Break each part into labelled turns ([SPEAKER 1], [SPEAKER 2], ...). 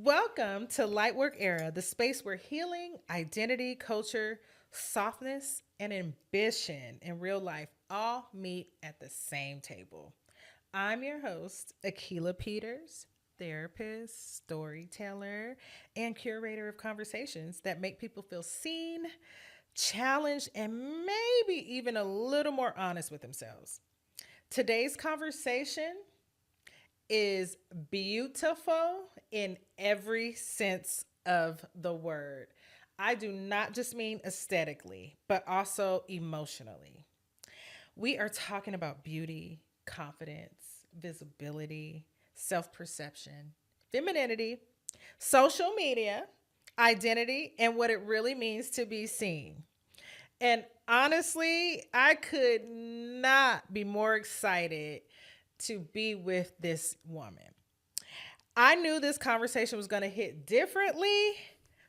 [SPEAKER 1] Welcome to Lightwork Era, the space where healing, identity, culture, softness, and ambition in real life all meet at the same table. I'm your host, Akilah Peters, therapist, storyteller, and curator of conversations that make people feel seen, challenged, and maybe even a little more honest with themselves. Today's conversation is beautiful in every sense of the word. I do not just mean aesthetically, but also emotionally. We are talking about beauty, confidence, visibility, self perception, femininity, social media, identity, and what it really means to be seen. And honestly, I could not be more excited to be with this woman. I knew this conversation was going to hit differently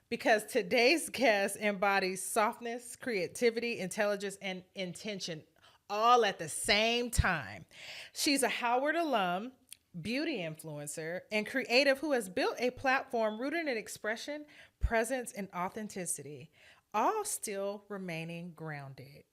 [SPEAKER 1] because today's guest embodies softness, creativity, intelligence, and intention all at the same time. She's a Howard alum, beauty influencer, and creative who has built a platform rooted in expression, presence, and authenticity, all still remaining grounded.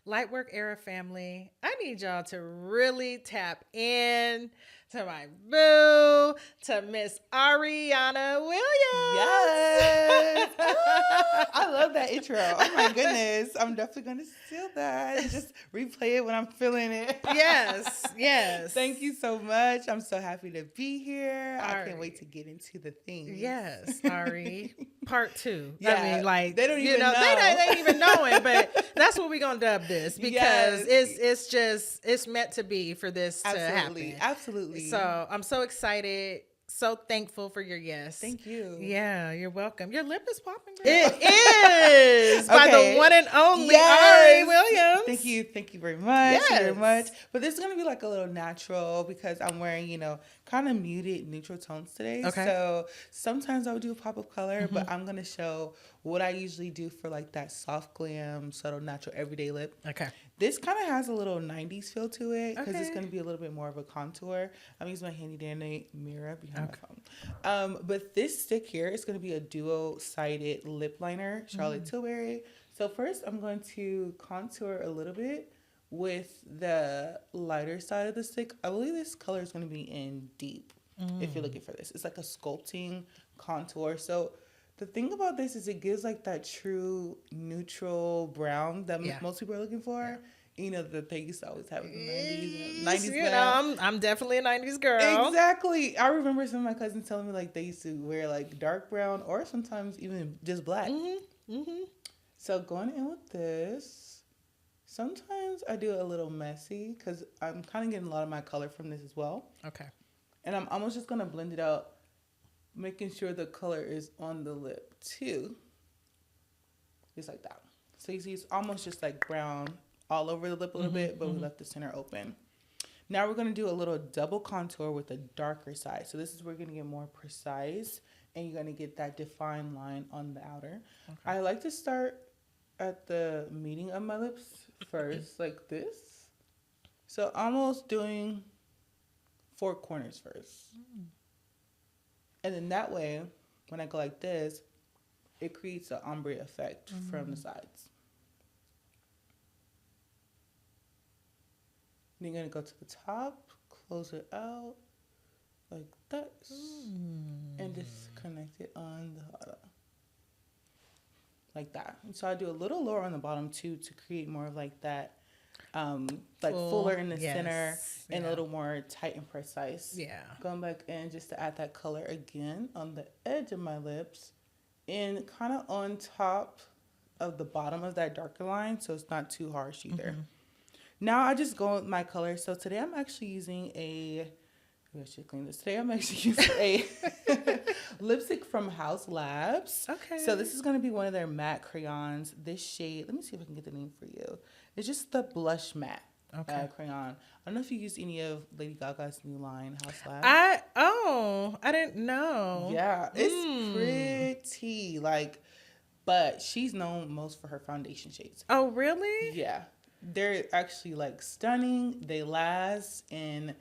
[SPEAKER 1] Lightwork Era family, I need y'all to really tap in to my boo, to Miss Aryana Williams.
[SPEAKER 2] Yes. Ah, I love that intro. Oh my goodness. I'm definitely going to steal that and just replay it when I'm feeling it.
[SPEAKER 1] Yes, yes.
[SPEAKER 2] Thank you so much. I'm so happy to be here. I
[SPEAKER 1] Ari.
[SPEAKER 2] can't wait to get into the things.
[SPEAKER 1] Yes, Ari. Part 2.
[SPEAKER 2] Yeah,
[SPEAKER 1] I mean, like,
[SPEAKER 2] they don't even know.
[SPEAKER 1] They ain't even knowing, but that's what we're going to dub this because
[SPEAKER 2] Yes.
[SPEAKER 1] it's meant to be for this to happen.
[SPEAKER 2] Absolutely.
[SPEAKER 1] So I'm so excited, so thankful for your yes.
[SPEAKER 2] Thank you.
[SPEAKER 1] Yeah, you're welcome. Your lip is popping, girl.
[SPEAKER 2] It
[SPEAKER 1] is by the one and only Ary Williams.
[SPEAKER 2] Thank you very much. Thank you very
[SPEAKER 1] Yes.
[SPEAKER 2] much. But this is gonna be like a little natural because I'm wearing, kind of muted neutral tones today.
[SPEAKER 1] Okay.
[SPEAKER 2] So sometimes I would do a pop of color, but I'm gonna show what I usually do for like that soft glam, subtle, natural, everyday lip.
[SPEAKER 1] Okay.
[SPEAKER 2] This kind of has a little 90s feel to it because it's
[SPEAKER 1] Okay.
[SPEAKER 2] going to be a little bit more of a contour. I'm using my handy dandy mirror behind my phone. But this stick here is going to be a dual-sided lip liner, Charlotte Tilbury. So first I'm going to contour a little bit with the lighter side of the stick. I believe this color is going to be in deep if you're looking for this. It's like a sculpting contour. So the thing about this is it gives like that true neutral brown that most people are looking for. Yeah. That they used to always have in the 90s. 90s
[SPEAKER 1] I'm definitely a 90s girl.
[SPEAKER 2] Exactly. I remember some of my cousins telling me like they used to wear like dark brown or sometimes even just black. So going in with this, sometimes I do it a little messy because I'm kind of getting a lot of my color from this as well.
[SPEAKER 1] Okay.
[SPEAKER 2] And I'm almost just going to blend it out, making sure the color is on the lip too. Just like that. So you see it's almost just like brown all over the lip a little bit, but we left the center open. Now we're going to do a little double contour with the darker side. So this is where you're going to get more precise and you're going to get that defined line on the outer. Okay. I like to start at the meeting of my lips first, like this. So almost doing 4 corners first. And then that way, when I go like this, it creates an ombre effect from the sides. Then you're going to go to the top, close it out like that, and just connect it on the bottom. Like that. And so I do a little lower on the bottom too to create more of like that, like fuller in the center and a little more tight and precise.
[SPEAKER 1] Yeah.
[SPEAKER 2] Going back in just to add that color again on the edge of my lips and kind of on top of the bottom of that darker line so it's not too harsh either. Now I just go with my color. So today I'm actually using I should clean this. Today I'm actually using a lipstick from House Labs.
[SPEAKER 1] Okay.
[SPEAKER 2] So this is going to be one of their matte crayons. This shade, let me see if I can get the name for you. It's just the blush matte crayon. I don't know if you used any of Lady Gaga's new line, House Labs.
[SPEAKER 1] I didn't know.
[SPEAKER 2] Yeah, it's pretty. But she's known most for her foundation shades.
[SPEAKER 1] Oh, really?
[SPEAKER 2] Yeah. They're actually stunning. They last. And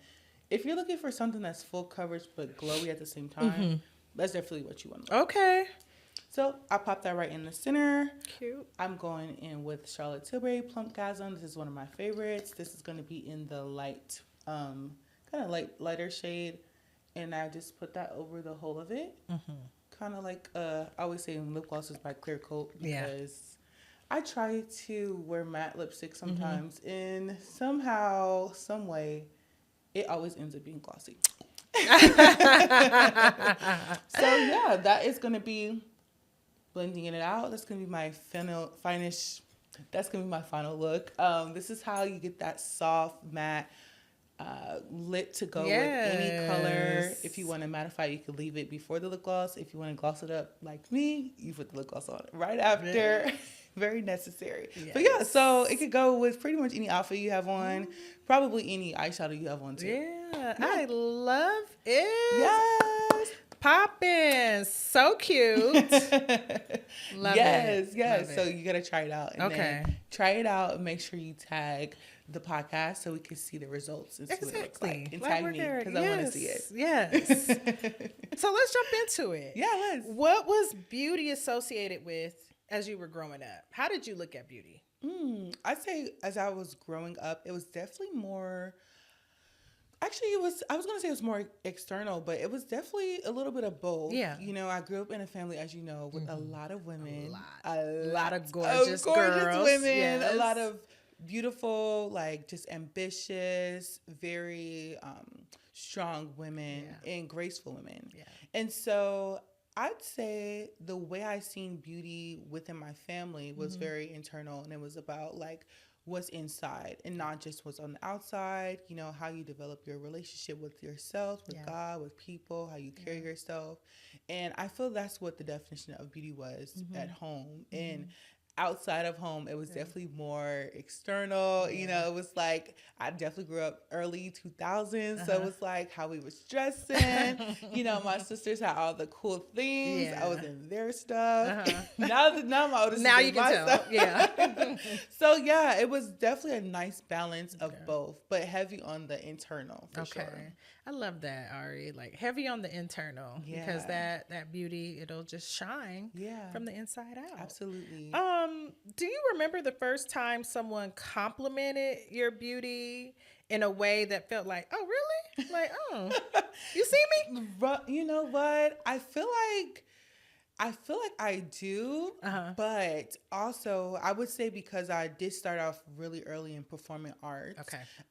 [SPEAKER 2] if you're looking for something that's full coverage but glowy at the same time, That's definitely what you want to look.
[SPEAKER 1] Okay.
[SPEAKER 2] So I pop that right in the center.
[SPEAKER 1] Cute.
[SPEAKER 2] I'm going in with Charlotte Tilbury Plumpgasm. This is one of my favorites. This is going to be in the light, kind of lighter shade. And I just put that over the whole of it. Mm-hmm. Kind of like, I always say lip gloss is by Clear Coat because I try to wear matte lipstick sometimes. Mm-hmm. And somehow, some way, it always ends up being glossy. So yeah, that is going to be blending it out. That's going to be my finish. That's going to be my final look. This is how you get that soft matte lip to go with any color. If you want to mattify, you could leave it before the lip gloss. If you want to gloss it up like me, you put the lip gloss on right after. Yeah. Very necessary. Yes. But yeah, so it could go with pretty much any outfit you have on. Probably any eyeshadow you have on too.
[SPEAKER 1] Yeah. I love it.
[SPEAKER 2] Yes.
[SPEAKER 1] Poppin'. So cute. Love it.
[SPEAKER 2] Yes. So you got to try it out. And then try it out and make sure you tag the podcast so we can see the results and see what it looks like. And tag me because I want to see it.
[SPEAKER 1] Yes. So let's jump into it.
[SPEAKER 2] Yeah, let's.
[SPEAKER 1] What was beauty associated with as you were growing up? How did you look at beauty?
[SPEAKER 2] I'd say as I was growing up, it was definitely more... Actually, I was going to say it was more external, but it was definitely a little bit of both. Yeah. You know, I grew up in a family, as you know, with a lot of women.
[SPEAKER 1] A lot of gorgeous girls.
[SPEAKER 2] Women. Yes. A lot of beautiful, like just ambitious, very strong women and graceful women. Yeah. And so I'd say the way I seen beauty within my family was very internal, and it was about like what's inside and not just what's on the outside. You know, how you develop your relationship with yourself, with God, with people, how you carry yourself. And I feel that's what the definition of beauty was at home. And outside of home, it was definitely more external. You know, it was like, I definitely grew up early 2000s. So it was like how we was dressing. You know, my sisters had all the cool things. I was in their stuff. Now my older
[SPEAKER 1] now
[SPEAKER 2] sisters
[SPEAKER 1] you can tell.
[SPEAKER 2] Stuff.
[SPEAKER 1] Yeah.
[SPEAKER 2] So yeah, it was definitely a nice balance of both, but heavy on the internal for sure.
[SPEAKER 1] I love that, Ary. Like heavy on the internal because that beauty, it'll just shine from the inside out.
[SPEAKER 2] Absolutely.
[SPEAKER 1] Do you remember the first time someone complimented your beauty in a way that felt like, oh, really? Like, oh, you see me?
[SPEAKER 2] You know what? I feel like I do, but also I would say because I did start off really early in performing arts,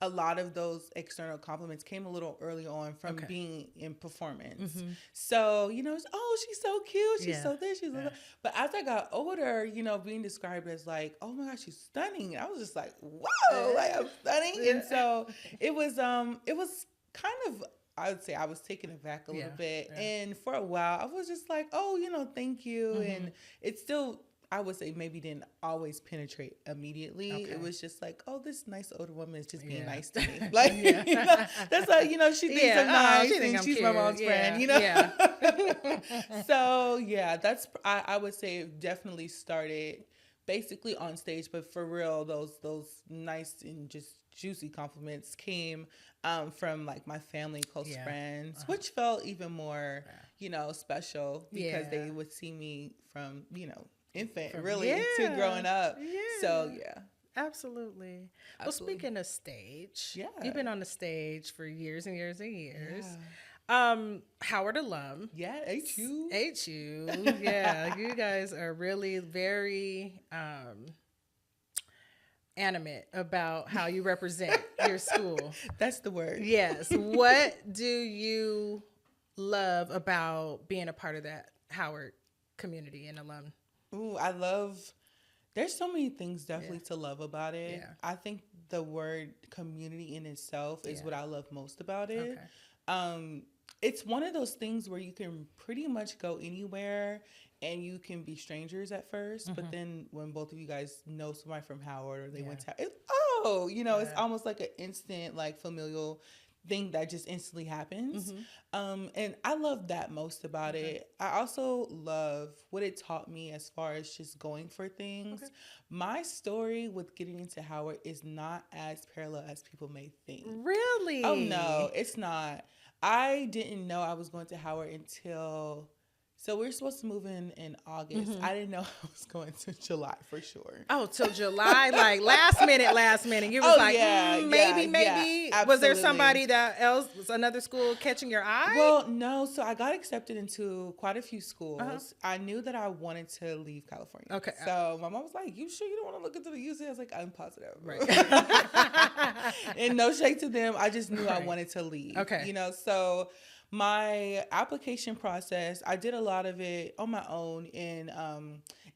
[SPEAKER 2] a lot of those external compliments came a little early on from being in performance. So, you know, it's, oh, she's so cute, she's so this, she's so that. But as I got older, you know, being described as like, oh my gosh, she's stunning. I was just like, whoa, like I'm stunning. And so it was kind of, I would say I was taken aback a little bit. Yeah. And for a while, I was just like, oh, you know, thank you. And it still, I would say maybe didn't always penetrate immediately. It was just like, oh, this nice older woman is just being nice to me. Like, you know, that's like, you know, she thinks I'm nice and she's my mom's friend, you know? Yeah. So, yeah, that's, I would say it definitely started basically on stage, but for real, those nice and just juicy compliments came from like my family, close friends, which felt even more, you know, special because they would see me from, you know, infant really to growing up. Yeah. So
[SPEAKER 1] Absolutely. Well, speaking of stage, you've been on the stage for years and years and years. Howard alum.
[SPEAKER 2] Yeah, HU.
[SPEAKER 1] Yeah, you guys are really very animate about how you represent your school.
[SPEAKER 2] That's the word.
[SPEAKER 1] Yes. What do you love about being a part of that Howard community and alum?
[SPEAKER 2] Ooh, there's so many things definitely to love about it. Yeah. I think the word community in itself is what I love most about it. It's one of those things where you can pretty much go anywhere and you can be strangers at first, but then when both of you guys know somebody from Howard or they went to, it's almost like an instant, like familial thing that just instantly happens. And I love that most about it. I also love what it taught me as far as just going for things. My story with getting into Howard is not as parallel as people may think.
[SPEAKER 1] Really?
[SPEAKER 2] Oh no, it's not. I didn't know I was going to Howard until So we were supposed to move in August. I didn't know I was going to July for sure.
[SPEAKER 1] Oh, till July, like last minute. You was like, maybe. Was there somebody that else, was another school catching your eye?
[SPEAKER 2] Well, no. So I got accepted into quite a few schools. I knew that I wanted to leave California.
[SPEAKER 1] Okay.
[SPEAKER 2] So my mom was like, "You sure you don't want to look into the UC?" I was like, "I'm positive."
[SPEAKER 1] Right.
[SPEAKER 2] And no shade to them. I just knew I wanted to leave.
[SPEAKER 1] Okay.
[SPEAKER 2] You know, so my application process, I did a lot of it on my own.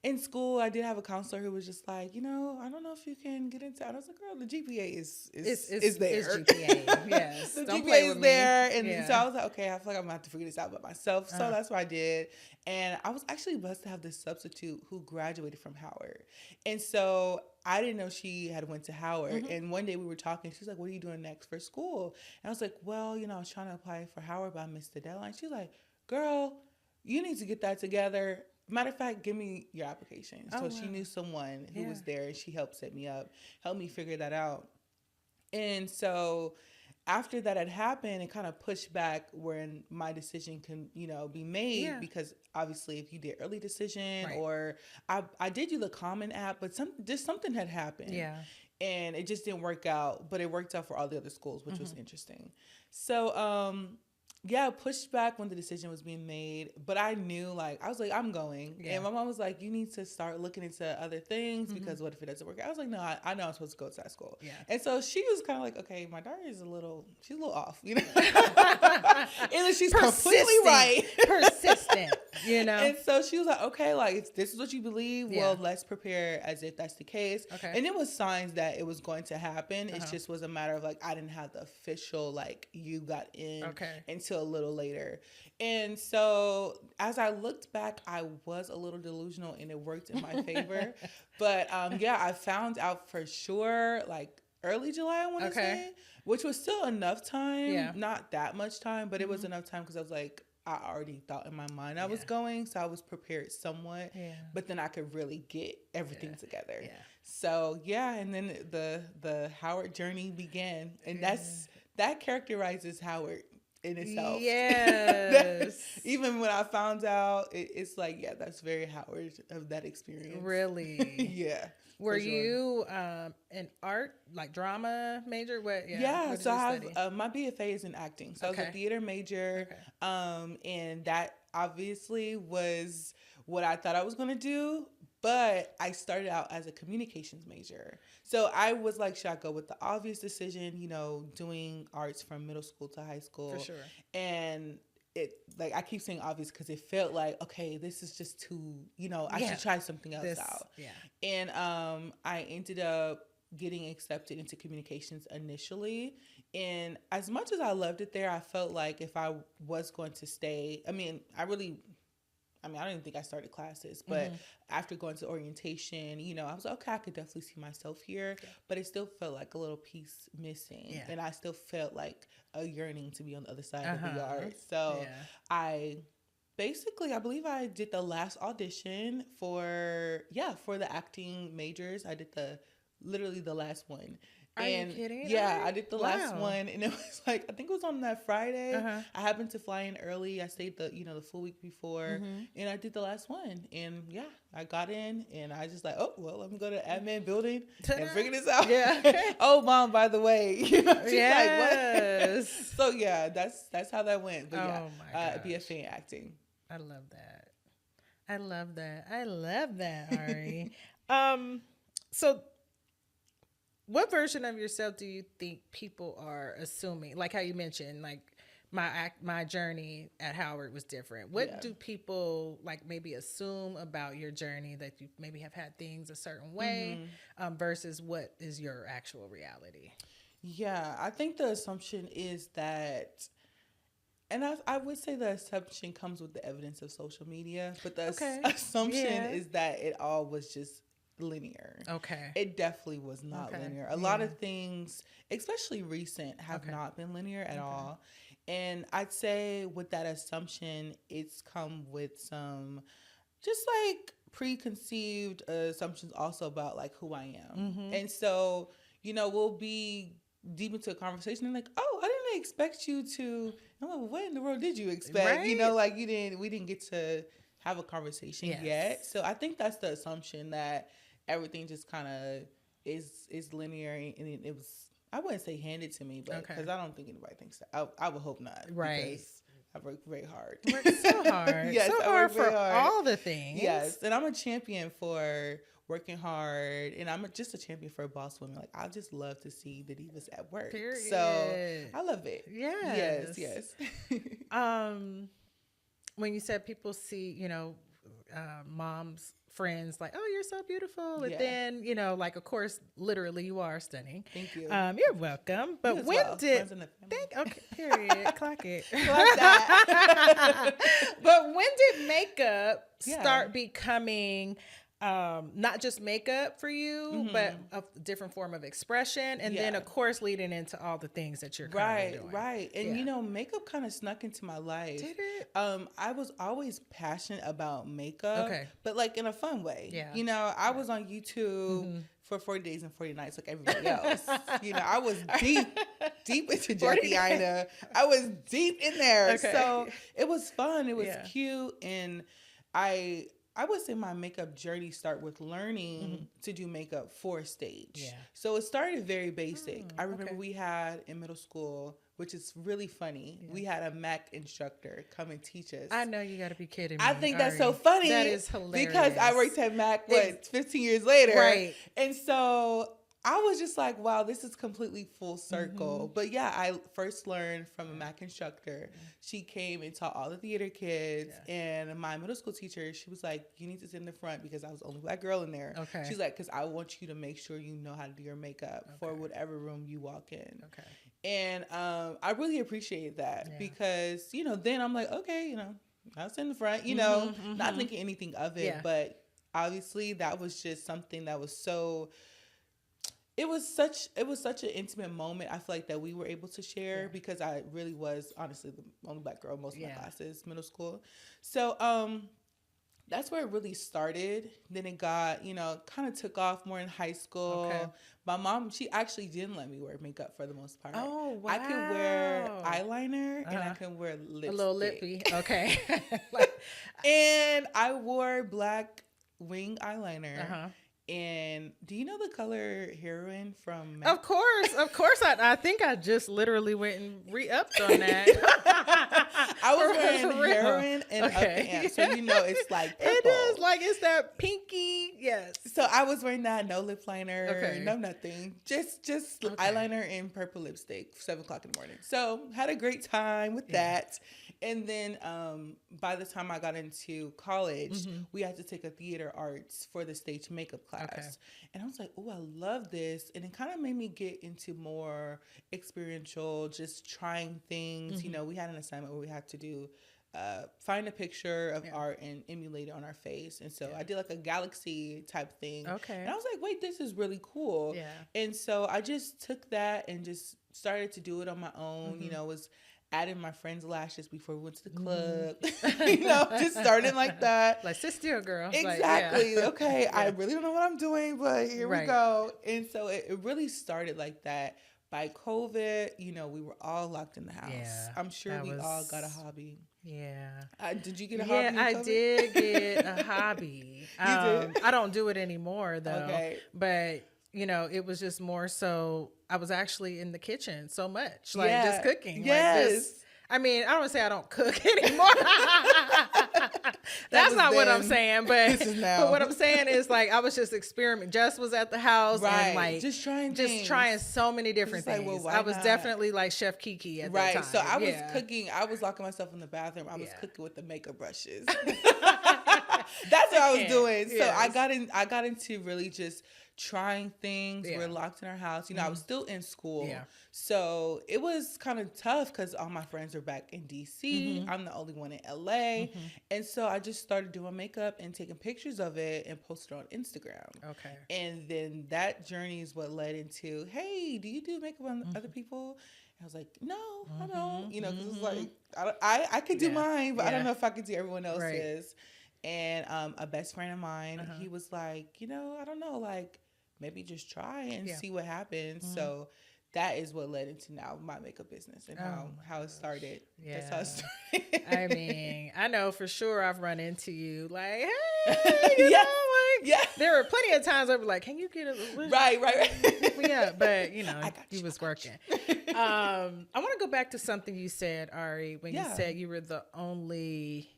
[SPEAKER 2] In school, I did have a counselor who was just like, I don't know if you can get into it. I was like, girl, the GPA is there.
[SPEAKER 1] It's GPA, yes.
[SPEAKER 2] The
[SPEAKER 1] Don't
[SPEAKER 2] GPA
[SPEAKER 1] play
[SPEAKER 2] is
[SPEAKER 1] with
[SPEAKER 2] there.
[SPEAKER 1] Me.
[SPEAKER 2] And so I was like, okay, I feel like I'm going to have to figure this out by myself. So that's what I did. And I was actually blessed to have this substitute who graduated from Howard. And so I didn't know she had went to Howard. And one day we were talking. She was like, what are you doing next for school? And I was like, well, I was trying to apply for Howard, but I missed the deadline. She's like, girl, you need to get that together. Matter of fact, give me your application. So she knew someone who was there, and she helped set me up, helped me figure that out. And so after that had happened, it kind of pushed back when my decision can, be made, because obviously if you did early decision or I did do the Common app, but something had happened. Yeah. And it just didn't work out, but it worked out for all the other schools, which was interesting. So, pushed back when the decision was being made, but I knew, I was like, I'm going. Yeah. And my mom was like, you need to start looking into other things, because what if it doesn't work out? I was like, no, I know I'm supposed to go to that school. Yeah. And so she was kind of like, okay, my daughter is she's a little off, Either she's completely right.
[SPEAKER 1] Persistent,
[SPEAKER 2] And so she was like, okay, if this is what you believe, well, let's prepare as if that's the case. Okay. And it was signs that it was going to happen. It just was a matter of I didn't have the official, you got in until a little later. And so as I looked back, I was a little delusional and it worked in my favor. But I found out for sure early July, I want to say, which was still enough time. Yeah. Not that much time, but it was enough time because I was like, I already thought in my mind I was going, so I was prepared somewhat. Yeah. But then I could really get everything together. Yeah. So and then the Howard journey began, and that characterizes Howard in itself. Yes. Even when I found out, it's that's very Howard of that experience.
[SPEAKER 1] Really?
[SPEAKER 2] Yeah.
[SPEAKER 1] Were you an art, drama major? What?
[SPEAKER 2] Yeah. So I have my BFA is in acting. So I was a theater major. Okay. And that obviously was what I thought I was going to do. But I started out as a communications major. So I was like, should I go with the obvious decision, doing arts from middle school to high school? For sure. And it, I keep saying obvious because it felt like, okay, this is just too, I should try something else out. Yeah. And I ended up getting accepted into communications initially. And as much as I loved it there, I felt like if I was going to stay, I don't even think I started classes, but after going to orientation, I was like, okay, I could definitely see myself here, but it still felt like a little piece missing. Yeah. And I still felt like a yearning to be on the other side of the yard. So I believe I did the last audition for the acting majors. I did literally the last one.
[SPEAKER 1] Are you kidding?
[SPEAKER 2] Yeah, I did the last one, and it was I think it was on that Friday. I happened to fly in early. I stayed the full week before, and I did the last one, and I got in, and I just let me go to the admin building and figure this out. Yeah. Oh, Mom, by the way, she's like, what? So that's how that went. But BFA in acting.
[SPEAKER 1] I love that, Ary. So what version of yourself do you think people are assuming? Like how you mentioned, my journey at Howard was different. What do people maybe assume about your journey, that you maybe have had things a certain way versus what is your actual reality?
[SPEAKER 2] Yeah, I think the assumption is that, and I would say the assumption comes with the evidence of social media, but the assumption is that it all was just linear. Okay. It definitely was not linear. A lot of things, especially recent, have not been linear at all. And I'd say with that assumption, it's come with some just preconceived assumptions also about who I am. And so, we'll be deep into a conversation and oh, I didn't expect you to. I'm like, what in the world did you expect? Right? We didn't get to have a conversation
[SPEAKER 1] Yes.
[SPEAKER 2] yet. So I think that's the assumption, that everything just kind of is linear, and it was, I wouldn't say handed to me, but because I don't think anybody thinks that. I would hope not.
[SPEAKER 1] Right.
[SPEAKER 2] Because I work very hard.
[SPEAKER 1] Work so hard.
[SPEAKER 2] Yes,
[SPEAKER 1] so
[SPEAKER 2] I
[SPEAKER 1] hard
[SPEAKER 2] work
[SPEAKER 1] for
[SPEAKER 2] very hard.
[SPEAKER 1] all the things.
[SPEAKER 2] Yes, and I'm a champion for working hard, and I'm just a champion for boss women. Like, I just love to see the divas at work.
[SPEAKER 1] Period.
[SPEAKER 2] So I love it.
[SPEAKER 1] Yes.
[SPEAKER 2] Yes.
[SPEAKER 1] When you said people see, moms, friends, like, oh, you're so beautiful. And then, like, of course, literally you are stunning.
[SPEAKER 2] Thank you.
[SPEAKER 1] You're welcome. But
[SPEAKER 2] You as
[SPEAKER 1] when
[SPEAKER 2] well.
[SPEAKER 1] did, okay, period, clock it.
[SPEAKER 2] Like that.
[SPEAKER 1] But when did makeup start becoming not just makeup for you, but a different form of expression, and then of course leading into all the things that you're currently doing.
[SPEAKER 2] Right. And makeup kind of snuck into my life.
[SPEAKER 1] Did it?
[SPEAKER 2] I was always passionate about makeup, but like in a fun way.
[SPEAKER 1] Yeah.
[SPEAKER 2] I was on YouTube for 40 days and 40 nights like everybody else. I was deep into Jackie Aina. I was deep in there.
[SPEAKER 1] Okay.
[SPEAKER 2] So it was fun. It was cute, and I would say my makeup journey started with learning to do makeup for stage.
[SPEAKER 1] Yeah.
[SPEAKER 2] So it started very basic. I remember we had in middle school, which is really funny, we had a MAC instructor come and teach us.
[SPEAKER 1] I know, you got to be kidding me.
[SPEAKER 2] I think that's so funny.
[SPEAKER 1] That is hilarious.
[SPEAKER 2] Because I worked at MAC, 15 years later.
[SPEAKER 1] Right.
[SPEAKER 2] And so I was just like, wow, this is completely full circle. But yeah, I first learned from a MAC instructor. She came and taught all the theater kids. And my middle school teacher, she was like, you need to sit in the front, because I was the only black girl in there.
[SPEAKER 1] Okay.
[SPEAKER 2] She's like, because I want you to make sure you know how to do your makeup for whatever room you walk in.
[SPEAKER 1] Okay.
[SPEAKER 2] And I really appreciate that because, then I'm like, okay, I was in the front, not thinking anything of it.
[SPEAKER 1] Yeah.
[SPEAKER 2] But obviously that was just something that was so... It was such an intimate moment, I feel like, that we were able to share because I really was, honestly, the only black girl in most of my classes, middle school. So that's where it really started. Then it got, kind of took off more in high school. Okay. My mom, she actually didn't let me wear makeup for the most part.
[SPEAKER 1] Oh, wow.
[SPEAKER 2] I could wear eyeliner and I can wear lipstick.
[SPEAKER 1] A little lippy. Okay.
[SPEAKER 2] And I wore black wing eyeliner. And do you know the color Heroin from MAC?
[SPEAKER 1] Of course. I think I just literally went and re-upped on that.
[SPEAKER 2] I was wearing Heroin and Up the Amp, so it's like purple.
[SPEAKER 1] It is like, it's that pinky, yes.
[SPEAKER 2] So I was wearing that, no lip liner, no nothing, just eyeliner and purple lipstick, 7:00 in the morning. So had a great time with that. And then by the time I got into college, we had to take a theater arts for the stage makeup class. Okay. And I was like, oh, I love this. And it kind of made me get into more experiential, just trying things. We had an assignment where we had to do, find a picture of art and emulate it on our face. And so I did like a galaxy type thing. Okay. And I was like, wait, this is really cool. Yeah. And so I just took that and just started to do it on my own, was adding my friends' lashes before we went to the club, just starting like that.
[SPEAKER 1] Like, sit still, girl.
[SPEAKER 2] Exactly. Like, okay, I really don't know what I'm doing, but here we go. And so it really started like that. By COVID, we were all locked in the house. Yeah, I'm sure we all got a hobby.
[SPEAKER 1] Yeah.
[SPEAKER 2] Did you get a hobby?
[SPEAKER 1] Yeah, I did get a hobby. You did? I don't do it anymore, though. Okay. But... it was just more so I was actually in the kitchen so much, like just cooking. Yes. I mean, I don't want to say I don't cook anymore. That's not what I'm saying, but what I'm saying is, like, I was just experimenting. Jess was at the house and like just trying so many different things. Like, well, I was definitely like Chef Kiki at that time.
[SPEAKER 2] So I was cooking. I was locking myself in the bathroom. I was cooking with the makeup brushes. That's what I was doing. So I got into really just trying things. We're locked in our house. I was still in school. Yeah. So it was kind of tough because all my friends are back in DC. I'm the only one in LA. And so I just started doing makeup and taking pictures of it and posted on Instagram. Okay. And then that journey is what led into, hey, do you do makeup on other people? And I was like, no, I don't. Because it's like, I could do mine, but I don't know if I could do everyone else's. Right. And a best friend of mine, he was like, I don't know, like, maybe just try and see what happens. So that is what led into now my makeup business and how it started.
[SPEAKER 1] Yeah.
[SPEAKER 2] That's how it started.
[SPEAKER 1] I mean, I know for sure I've run into you like, hey,
[SPEAKER 2] Yes.
[SPEAKER 1] know, like,
[SPEAKER 2] Yeah.
[SPEAKER 1] there were plenty of times I was like, can you get a
[SPEAKER 2] Right.
[SPEAKER 1] Yeah, but you
[SPEAKER 2] you
[SPEAKER 1] was working. I want to go back to something you said, Ary, when you said you were the only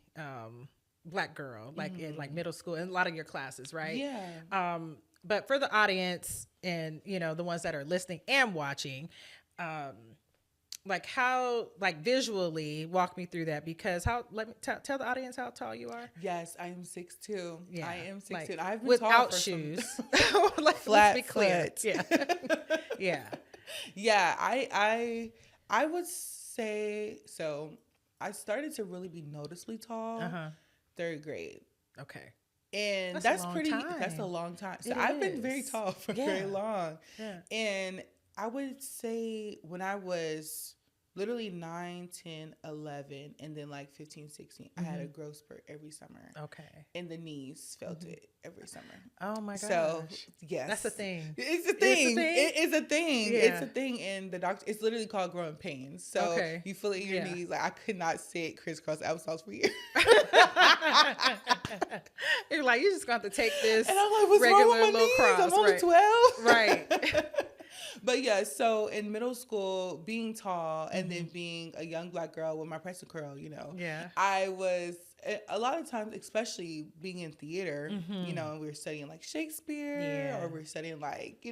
[SPEAKER 1] Black girl, like in like middle school in a lot of your classes, right?
[SPEAKER 2] Yeah.
[SPEAKER 1] But for the audience and the ones that are listening and watching, like how, like visually walk me through that, because let me tell the audience how tall you are.
[SPEAKER 2] Yes, I am 6'2". Yeah, I am 6'2".
[SPEAKER 1] Like,
[SPEAKER 2] I've been
[SPEAKER 1] without
[SPEAKER 2] tall for
[SPEAKER 1] shoes.
[SPEAKER 2] Flat
[SPEAKER 1] Let's be clear.
[SPEAKER 2] foot.
[SPEAKER 1] Yeah. Yeah.
[SPEAKER 2] Yeah, I would say so. I started to really be noticeably tall third grade.
[SPEAKER 1] Okay.
[SPEAKER 2] And that's a long time. So I've been very tall for very long. Yeah. And I would say when I was literally 9, 10, 11, and then like 15, 16, I had a growth spurt every summer.
[SPEAKER 1] Okay.
[SPEAKER 2] And the knees felt it every summer.
[SPEAKER 1] Oh my gosh.
[SPEAKER 2] So, yes.
[SPEAKER 1] That's a thing.
[SPEAKER 2] It's a thing. It is a thing.
[SPEAKER 1] Yeah.
[SPEAKER 2] It's a thing. And the doctor, it's literally called growing pains. So you feel it in your knees. Like I could not sit crisscross applesauce for years.
[SPEAKER 1] You're like, you're just going to have to take this
[SPEAKER 2] and I'm like, what's
[SPEAKER 1] regular
[SPEAKER 2] wrong with my
[SPEAKER 1] little
[SPEAKER 2] knees?
[SPEAKER 1] cross.
[SPEAKER 2] I'm only 12.
[SPEAKER 1] Right.
[SPEAKER 2] But yeah, so in middle school, being tall and then being a young Black girl with my press curl, I was a lot of times, especially being in theater, and we were studying like Shakespeare or we were studying like,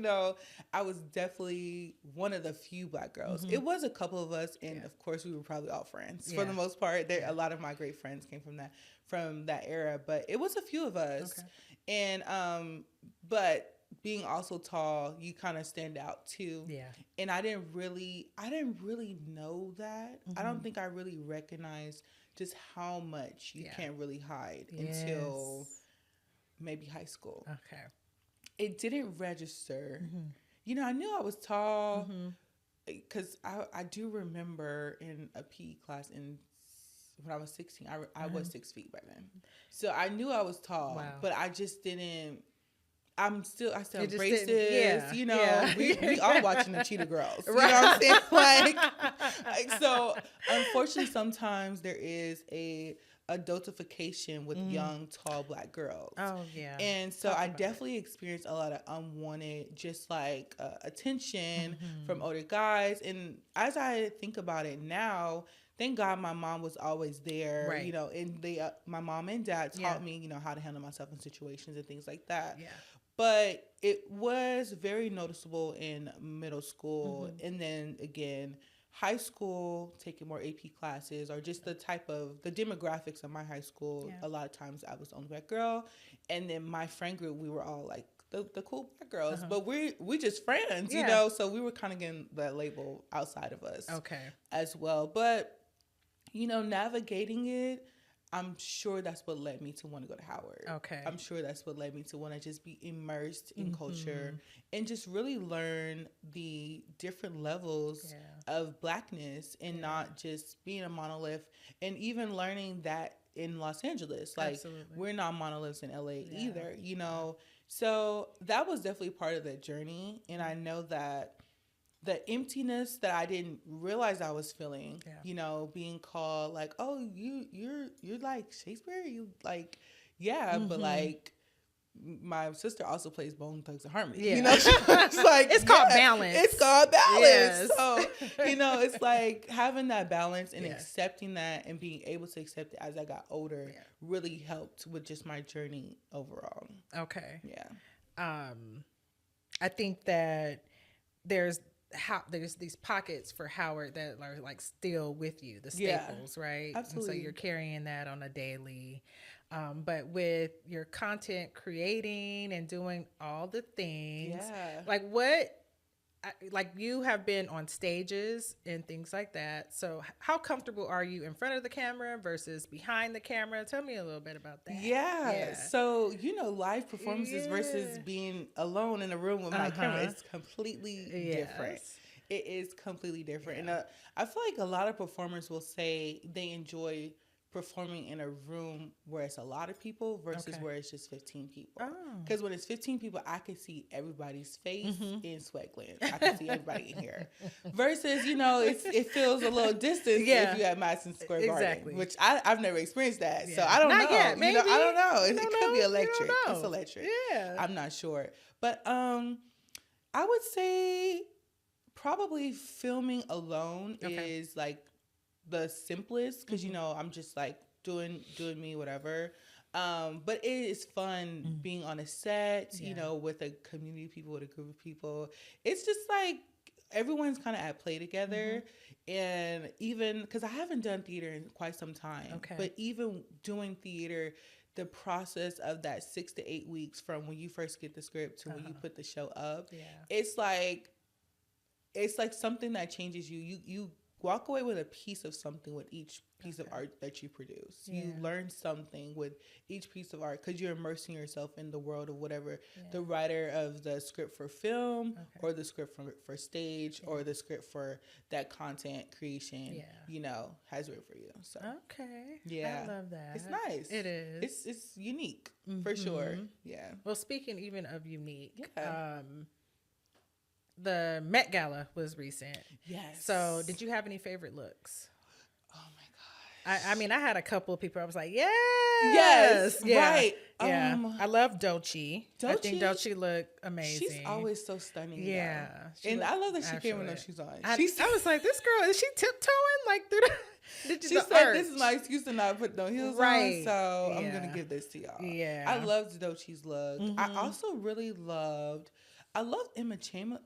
[SPEAKER 2] I was definitely one of the few Black girls. It was a couple of us, and of course we were probably all friends for the most part. A lot of my great friends came from that era, but it was a few of us. Okay. And but being also tall, you kind of stand out too. Yeah. And I didn't really know that. I don't think I really recognized just how much you can't really hide until maybe high school. Okay. It didn't register. I knew I was tall because I do remember in a PE class when I was 16, I was 6 feet by then. So I knew I was tall, but I just didn't. I still have braces, we all watching the Cheetah Girls, you know what I'm saying? Like, so unfortunately sometimes there is a adultification with young, tall Black girls. Oh, yeah. And so I definitely experienced a lot of unwanted, just like attention from older guys. And as I think about it now, thank God my mom was always there, and my mom and dad taught me, how to handle myself in situations and things like that. Yeah. But it was very noticeable in middle school. And then again, high school, taking more AP classes, or just the demographics of my high school. Yeah. A lot of times I was the only Black girl. And then my friend group, we were all like the cool Black girls, but we just friends, so we were kind of getting that label outside of us as well. But, navigating it, I'm sure that's what led me to want to go to Howard. Okay. I'm sure that's what led me to want to just be immersed in culture and just really learn the different levels of Blackness and not just being a monolith, and even learning that in Los Angeles. Like, we're not monoliths in LA either, So that was definitely part of the journey. And I know that the emptiness that I didn't realize I was feeling, being called like, oh, you're like Shakespeare, you like, but like my sister also plays Bone Thugs and Harmony. Yeah. It's like
[SPEAKER 1] it's called balance.
[SPEAKER 2] It's called balance. Yes. So it's like having that balance and accepting that and being able to accept it as I got older really helped with just my journey overall. Okay. Yeah.
[SPEAKER 1] I think that there's these pockets for Howard that are like still with you, the staples, right? Absolutely. And so you're carrying that on a daily. But with your content creating and doing all the things, like you have been on stages and things like that. So how comfortable are you in front of the camera versus behind the camera? Tell me a little bit about that.
[SPEAKER 2] Yeah. So, live performances versus being alone in a room with my camera is completely different. It is completely different. And I feel like a lot of performers will say they enjoy performing in a room where it's a lot of people versus
[SPEAKER 1] Okay.
[SPEAKER 2] where it's just 15 people.
[SPEAKER 1] Oh.
[SPEAKER 2] Because when it's 15 people, I can see everybody's face in sweat glands. I can see everybody in here. Versus, it feels a little distance
[SPEAKER 1] Yeah.
[SPEAKER 2] if you have Madison Square Garden,
[SPEAKER 1] Exactly.
[SPEAKER 2] which I've never experienced that.
[SPEAKER 1] Yeah.
[SPEAKER 2] So I don't
[SPEAKER 1] Not
[SPEAKER 2] know.
[SPEAKER 1] yet, maybe.
[SPEAKER 2] I don't know.
[SPEAKER 1] You
[SPEAKER 2] It
[SPEAKER 1] don't
[SPEAKER 2] could
[SPEAKER 1] know.
[SPEAKER 2] be
[SPEAKER 1] You
[SPEAKER 2] electric.
[SPEAKER 1] don't know.
[SPEAKER 2] It's electric.
[SPEAKER 1] Yeah.
[SPEAKER 2] I'm not sure. But I would say probably filming alone is like the simplest because I'm just like doing me, whatever. But it is fun being on a set, with a community of people, with a group of people. It's just like everyone's kind of at play together. And even because I haven't done theater in quite some time, but even doing theater, the process of that 6 to 8 weeks from when you first get the script to when you put the show up, it's like something that changes you. You walk away with a piece of something with each piece of art that you produce. You learn something with each piece of art because you're immersing yourself in the world of whatever the writer of the script for film or the script for stage or the script for that content creation, has written for you. So
[SPEAKER 1] I love that.
[SPEAKER 2] It's nice.
[SPEAKER 1] It is.
[SPEAKER 2] It's unique for sure. Yeah.
[SPEAKER 1] Well, speaking even of unique, the Met Gala was recent.
[SPEAKER 2] Yes.
[SPEAKER 1] So, did you have any favorite looks?
[SPEAKER 2] Oh my gosh.
[SPEAKER 1] I mean, I had a couple of people. I was like, yes,
[SPEAKER 2] right.
[SPEAKER 1] Yeah, I love Doechii. I think Doechii looked amazing.
[SPEAKER 2] She's always so stunning.
[SPEAKER 1] Yeah,
[SPEAKER 2] and I love that she came with no shoes on.
[SPEAKER 1] I was like, this girl, is she tiptoeing like through the?
[SPEAKER 2] She said,
[SPEAKER 1] arch.
[SPEAKER 2] "This is my excuse to not put no heels on, so I'm gonna give this to y'all."
[SPEAKER 1] Yeah,
[SPEAKER 2] I loved Doechii's look. I also really loved. I loved Emma Chamberlain.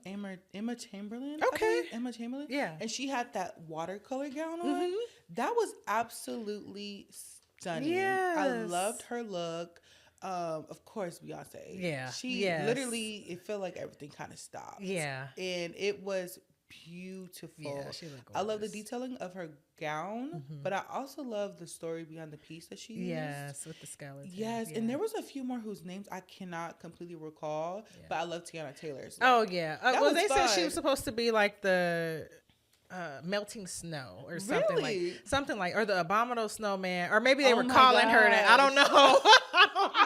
[SPEAKER 1] Okay.
[SPEAKER 2] Emma Chamberlain.
[SPEAKER 1] Yeah.
[SPEAKER 2] And she had that watercolor gown on. That was absolutely stunning.
[SPEAKER 1] Yes.
[SPEAKER 2] I loved her look. Of course, Beyonce.
[SPEAKER 1] Yeah.
[SPEAKER 2] She literally, it felt like everything kind of stopped.
[SPEAKER 1] Yeah.
[SPEAKER 2] And it was beautiful.
[SPEAKER 1] Yeah, she looked gorgeous.
[SPEAKER 2] I love the detailing of her gown, but I also love the story behind the piece that she used.
[SPEAKER 1] Yes, with the skeleton.
[SPEAKER 2] Yes, and there was a few more whose names I cannot completely recall, but I love Tiana Taylor's.
[SPEAKER 1] Oh yeah. Well, they
[SPEAKER 2] fun.
[SPEAKER 1] said she was supposed to be like the melting snow or something like, or the abominable snowman, or maybe they were calling her that. I don't know.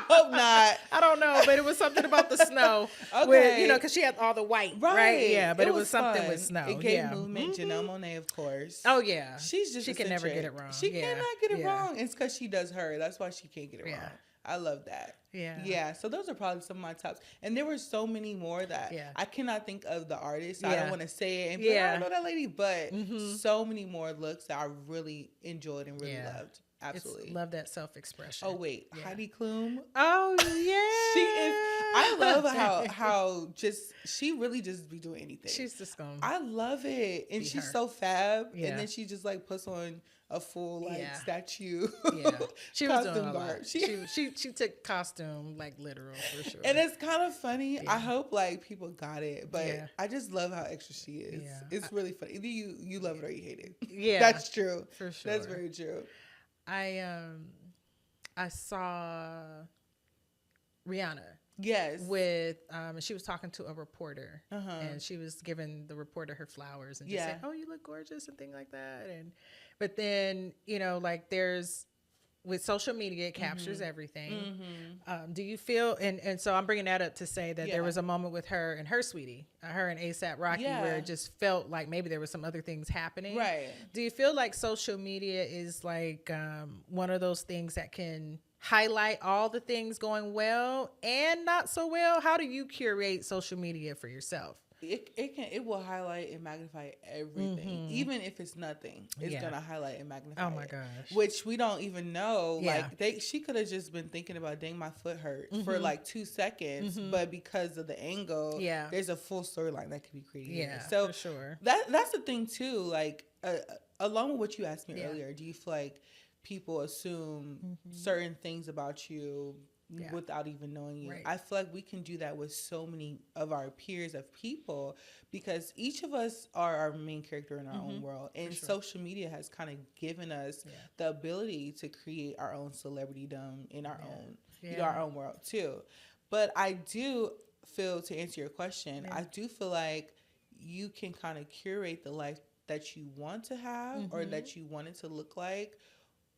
[SPEAKER 2] Hope not.
[SPEAKER 1] I don't know, but it was something about the snow. With, because she had all the white, right? Yeah, but it was something
[SPEAKER 2] fun.
[SPEAKER 1] with snow.
[SPEAKER 2] It gave movement. Janelle Monáe, of course.
[SPEAKER 1] Oh yeah,
[SPEAKER 2] she can never
[SPEAKER 1] get it wrong.
[SPEAKER 2] She cannot get it wrong. It's because she does her. That's why she can't get it wrong. I love that. Yeah. So those are probably some of my tops. And there were so many more that I cannot think of the artist. So I don't want to say it and be like, I don't know that lady. But so many more looks that I really enjoyed and really loved. Absolutely.
[SPEAKER 1] Love that self-expression.
[SPEAKER 2] Oh, wait. Heidi Klum.
[SPEAKER 1] Oh, yeah.
[SPEAKER 2] She is. I love how she really just be doing anything.
[SPEAKER 1] She's just going.
[SPEAKER 2] I love it. And she's so fab.
[SPEAKER 1] Yeah.
[SPEAKER 2] And then she just like puts on a full statue.
[SPEAKER 1] Yeah. She was doing a lot. She took costume like literal for sure.
[SPEAKER 2] And it's kind of funny. I hope like people got it, but I just love how extra she is. Yeah. It's really funny. Either you love it or you hate it.
[SPEAKER 1] Yeah.
[SPEAKER 2] That's true.
[SPEAKER 1] For sure.
[SPEAKER 2] That's very true.
[SPEAKER 1] I saw Rihanna.
[SPEAKER 2] Yes.
[SPEAKER 1] With she was talking to a reporter, and she was giving the reporter her flowers and just saying, "Oh, you look gorgeous" and things like that. But then like there's with social media, it captures everything. Do you feel and so I'm bringing that up to say that there was a moment with her and her sweetie, her and A$AP Rocky, where it just felt like maybe there was some other things happening.
[SPEAKER 2] Right.
[SPEAKER 1] Do you feel like social media is like one of those things that can highlight all the things going well and not so well? How do you curate social media for yourself?
[SPEAKER 2] It will highlight and magnify everything, even if it's nothing. It's gonna highlight and magnify.
[SPEAKER 1] Oh my gosh!
[SPEAKER 2] Which we don't even know. Like she could have just been thinking about, dang, my foot hurt for like 2 seconds, but because of the angle, there's a full storyline that could be created.
[SPEAKER 1] Yeah,
[SPEAKER 2] so
[SPEAKER 1] for sure.
[SPEAKER 2] That's the thing too. Like along with what you asked me earlier, do you feel like people assume certain things about you without even knowing you? Right. I feel like we can do that with so many of our peers of people because each of us are our main character in our own world, and social media has kind of given us the ability to create our own celebritydom in our own our own world too. But I do feel, to answer your question, I do feel like you can kind of curate the life that you want to have or that you want it to look like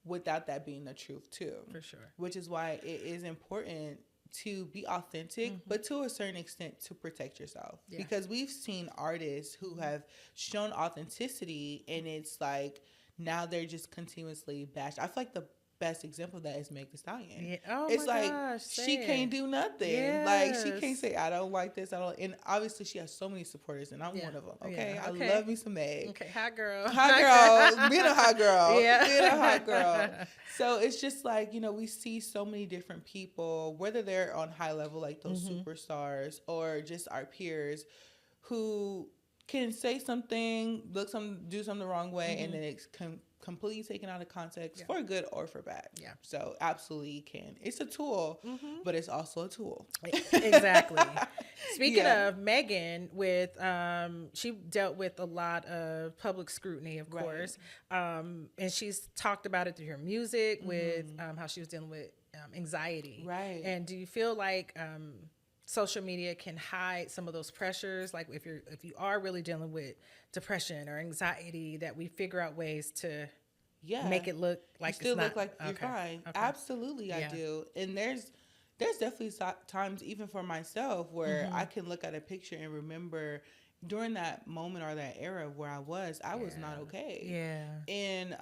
[SPEAKER 2] without that being the truth too.
[SPEAKER 1] For sure.
[SPEAKER 2] Which is why it is important to be authentic, but to a certain extent to protect yourself.
[SPEAKER 1] Yeah.
[SPEAKER 2] Because we've seen artists who have shown authenticity and it's like now they're just continuously bashed. I feel like the best example of that is Meg Thee Stallion.
[SPEAKER 1] Yeah. Oh
[SPEAKER 2] it's
[SPEAKER 1] my
[SPEAKER 2] like
[SPEAKER 1] gosh,
[SPEAKER 2] she
[SPEAKER 1] say
[SPEAKER 2] can't
[SPEAKER 1] it.
[SPEAKER 2] do nothing.
[SPEAKER 1] Yes.
[SPEAKER 2] Like she can't say I don't like this. I don't. And obviously she has so many supporters, and I'm one of them. Okay,
[SPEAKER 1] Yeah.
[SPEAKER 2] I love me some Meg.
[SPEAKER 1] Okay, hot girl.
[SPEAKER 2] Hot girl, being a hot girl.
[SPEAKER 1] Yeah.
[SPEAKER 2] Being a hot girl. So it's just like, you know, we see so many different people, whether they're on high level like those superstars or just our peers, who can say something, do something the wrong way, and then it's completely taken out of context for good or for bad.
[SPEAKER 1] Yeah.
[SPEAKER 2] So absolutely can. It's a tool, but it's also a tool.
[SPEAKER 1] Exactly. Speaking of Megan, with she dealt with a lot of public scrutiny, of course, and she's talked about it through her music, with how she was dealing with anxiety.
[SPEAKER 2] Right.
[SPEAKER 1] And do you feel like social media can hide some of those pressures? Like if you are really dealing with depression or anxiety, that we figure out ways to make it look like
[SPEAKER 2] you still
[SPEAKER 1] it's not,
[SPEAKER 2] look like you're fine. Okay. Absolutely, I do. And there's definitely times, even for myself, where I can look at a picture and remember during that moment or that era where I was not okay.
[SPEAKER 1] Yeah.
[SPEAKER 2] And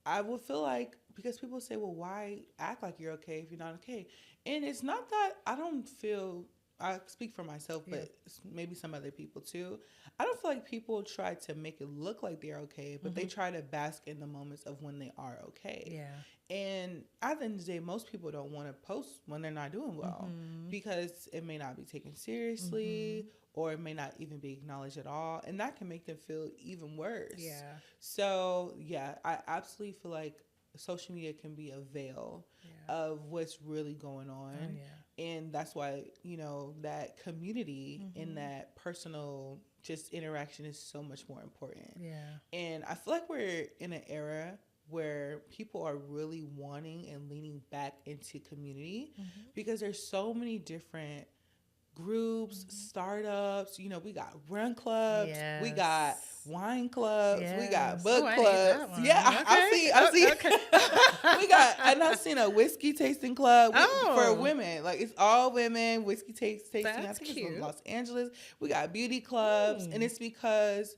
[SPEAKER 2] I would feel like, because people say, well, why act like you're okay if you're not okay? And it's not that I don't feel, I speak for myself, but maybe some other people too. I don't feel like people try to make it look like they're okay, but they try to bask in the moments of when they are okay.
[SPEAKER 1] Yeah.
[SPEAKER 2] And at the end of the day, most people don't want to post when they're not doing well because it may not be taken seriously or it may not even be acknowledged at all. And that can make them feel even worse. Yeah. So, yeah, I absolutely feel like social media can be a veil of what's really going on. Oh, yeah. And that's why, you know, that community and that personal just interaction is so much more important. Yeah. And I feel like we're in an era where people are really wanting and leaning back into community because there's so many different groups, startups. You know, we got run clubs, we got wine clubs, we got book clubs. Yeah, okay. I see. Okay. We got, and I've seen a whiskey tasting club for women. Like it's all women, whiskey tasting.
[SPEAKER 1] That's
[SPEAKER 2] I think
[SPEAKER 1] cute.
[SPEAKER 2] it's in Los Angeles. We got beauty clubs, and it's because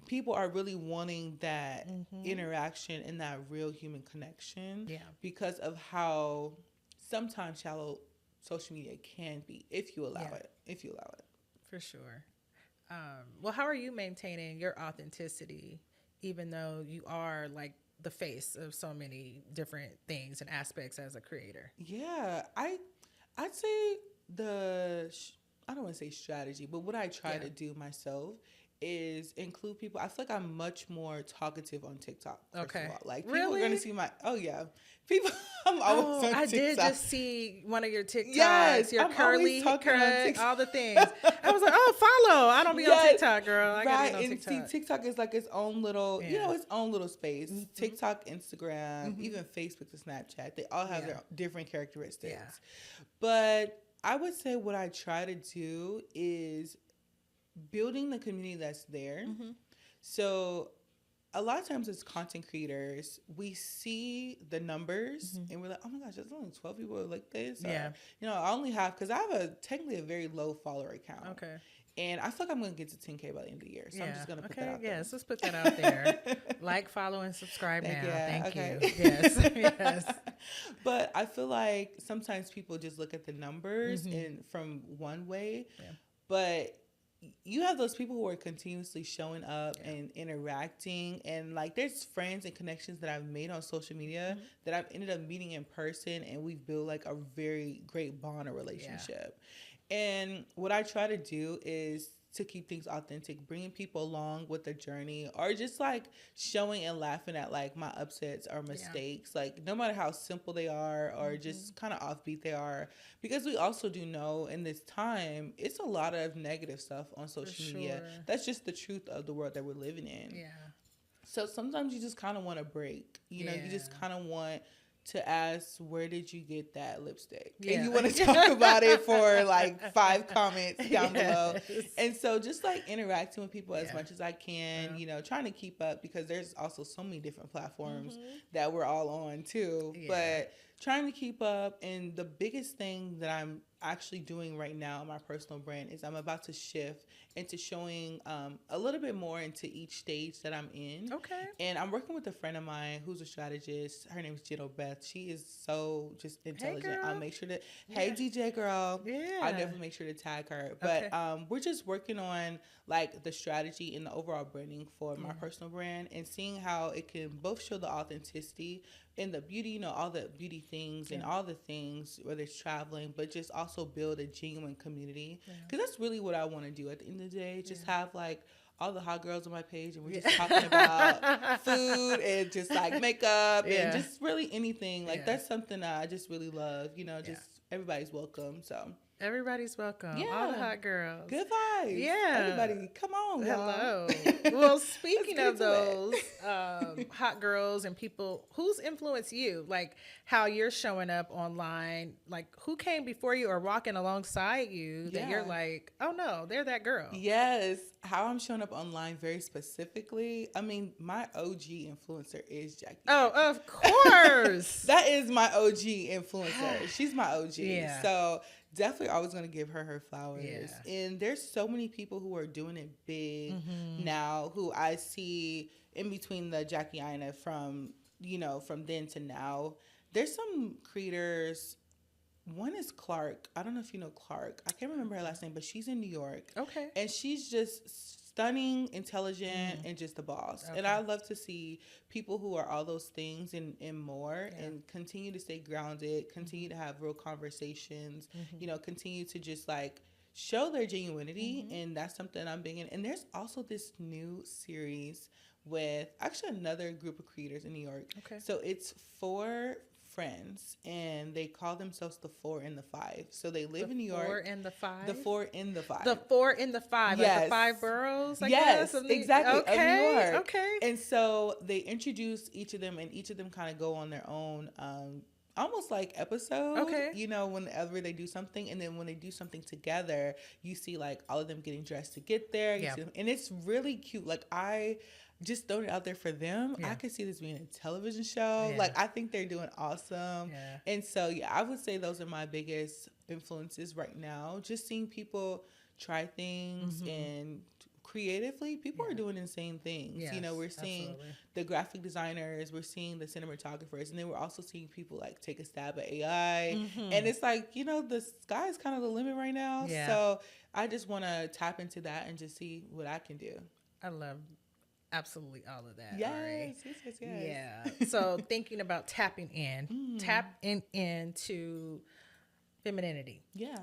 [SPEAKER 2] people are really wanting that interaction and that real human connection because of how sometimes shallow social media can be, if you allow it.
[SPEAKER 1] For sure. Well, how are you maintaining your authenticity, even though you are like the face of so many different things and aspects as a creator?
[SPEAKER 2] Yeah, I'd say I don't want to say strategy, but what I try to do myself is include people. I feel like I'm much more talkative on TikTok. First of all. Like people are gonna see people. I'm always on TikTok.
[SPEAKER 1] I did just see one of your TikToks.
[SPEAKER 2] Yes,
[SPEAKER 1] your
[SPEAKER 2] I'm
[SPEAKER 1] curly
[SPEAKER 2] cut,
[SPEAKER 1] all the things. I was like, follow. I don't be on TikTok, girl. I gotta be on TikTok.
[SPEAKER 2] And see, TikTok is like its own little, its own little space. TikTok, Instagram, even Facebook and Snapchat. They all have their different characteristics. Yeah. But I would say what I try to do is building the community that's there. So a lot of times as content creators, we see the numbers and we're like, oh my gosh, there's only 12 people like this. Or, you know, I only have, because I have technically a very low follower account. Okay. And I feel like I'm going to get to 10K by the end of the year. So I'm just going to put that out there. Yes,
[SPEAKER 1] let's put that out there. Like, follow, and subscribe now. Thank you. Yes.
[SPEAKER 2] But I feel like sometimes people just look at the numbers and from one way. Yeah. But you have those people who are continuously showing up and interacting, and like there's friends and connections that I've made on social media that I've ended up meeting in person, and we've built like a very great bond or relationship. And what I try to do is to keep things authentic, bringing people along with the journey, or just like showing and laughing at like my upsets or mistakes, like no matter how simple they are or just kind of offbeat they are, because we also do know in this time it's a lot of negative stuff on social media. That's just the truth of the world that we're living in. So sometimes you just kind of want to break, you know, you just kind of want to ask, where did you get that lipstick?
[SPEAKER 1] Yeah.
[SPEAKER 2] And you want to talk about it for like 5 comments down below.
[SPEAKER 1] Yes.
[SPEAKER 2] And so just like interacting with people as
[SPEAKER 1] Yeah.
[SPEAKER 2] much as I can,
[SPEAKER 1] Yeah.
[SPEAKER 2] you know, trying to keep up, because there's also so many different platforms that we're all on too.
[SPEAKER 1] Yeah.
[SPEAKER 2] But trying to keep up. And the biggest thing that I'm actually doing right now in my personal brand is I'm about to shift into showing a little bit more into each stage that I'm in.
[SPEAKER 1] Okay.
[SPEAKER 2] And I'm working with a friend of mine who's a strategist. Her name is Jill Beth. She is so just intelligent.
[SPEAKER 1] girl.
[SPEAKER 2] I'll make sure to, hey DJ girl.
[SPEAKER 1] Yeah.
[SPEAKER 2] I'll definitely make sure to tag her. But we're just working on like the strategy and the overall branding for my personal brand, and seeing how it can both show the authenticity and the beauty, you know, all the beauty things and all the things, whether it's traveling, but just also build a genuine community. Because that's really what I want to do at the end of the day. Just have like all the hot girls on my page, and we're just talking about food and just like makeup and just really anything. Like that's something that I just really love. You know, just everybody's welcome. So
[SPEAKER 1] everybody's welcome.
[SPEAKER 2] Yeah.
[SPEAKER 1] All the hot girls.
[SPEAKER 2] good vibes.
[SPEAKER 1] Yeah.
[SPEAKER 2] Everybody, come on.
[SPEAKER 1] Hello.
[SPEAKER 2] Y'all.
[SPEAKER 1] Well, speaking
[SPEAKER 2] Let's
[SPEAKER 1] of
[SPEAKER 2] get
[SPEAKER 1] those hot girls and people, who's influenced you? Like how you're showing up online, like who came before you or walking alongside you that you're like, oh no, they're that girl.
[SPEAKER 2] Yes. How I'm showing up online very specifically. I mean, my OG influencer is Jackie.
[SPEAKER 1] Oh, of course.
[SPEAKER 2] That is my OG influencer. She's my OG.
[SPEAKER 1] Yeah.
[SPEAKER 2] So definitely always going to give her flowers.
[SPEAKER 1] Yeah.
[SPEAKER 2] And there's so many people who are doing it big now, who I see in between the Jackie Aina from, you know, from then to now. There's some creators. One is Clark. I don't know if you know Clark. I can't remember her last name, but she's in New York.
[SPEAKER 1] Okay.
[SPEAKER 2] And she's just stunning, intelligent, and just a boss. Okay. And I love to see people who are all those things and more, and continue to stay grounded, continue to have real conversations, you know, continue to just like show their genuinity. And that's something I'm big in. And there's also this new series with actually another group of creators in New York.
[SPEAKER 1] Okay.
[SPEAKER 2] So it's 4 friends, and they call themselves the 4 and the 5. So they live in New York.
[SPEAKER 1] 4 and the 5.
[SPEAKER 2] The 4 and the 5.
[SPEAKER 1] The 4 and the 5.
[SPEAKER 2] Yes.
[SPEAKER 1] Like the 5 boroughs.
[SPEAKER 2] Yes, exactly.
[SPEAKER 1] Okay.
[SPEAKER 2] Of New York.
[SPEAKER 1] Okay.
[SPEAKER 2] And so they introduce each of them, and each of them kind of go on their own, almost like episode.
[SPEAKER 1] Okay.
[SPEAKER 2] You know, whenever they do something, and then when they do something together, you see like all of them getting dressed to get there. You see them, and it's really cute. Like I just throwing it out there for them. I could see this being a television show. Like I think they're doing awesome. And so I would say those are my biggest influences right now. Just seeing people try things, and creatively people are doing insane things.
[SPEAKER 1] Yes,
[SPEAKER 2] you know, we're seeing the graphic designers, we're seeing the cinematographers, and then we're also seeing people like take a stab at AI. And it's like, you know, the sky is kind of the limit right now. So I just want to tap into that and just see what I can do.
[SPEAKER 1] I love absolutely all of that.
[SPEAKER 2] Yes.
[SPEAKER 1] Yeah. So thinking about tapping into femininity.
[SPEAKER 2] Yeah.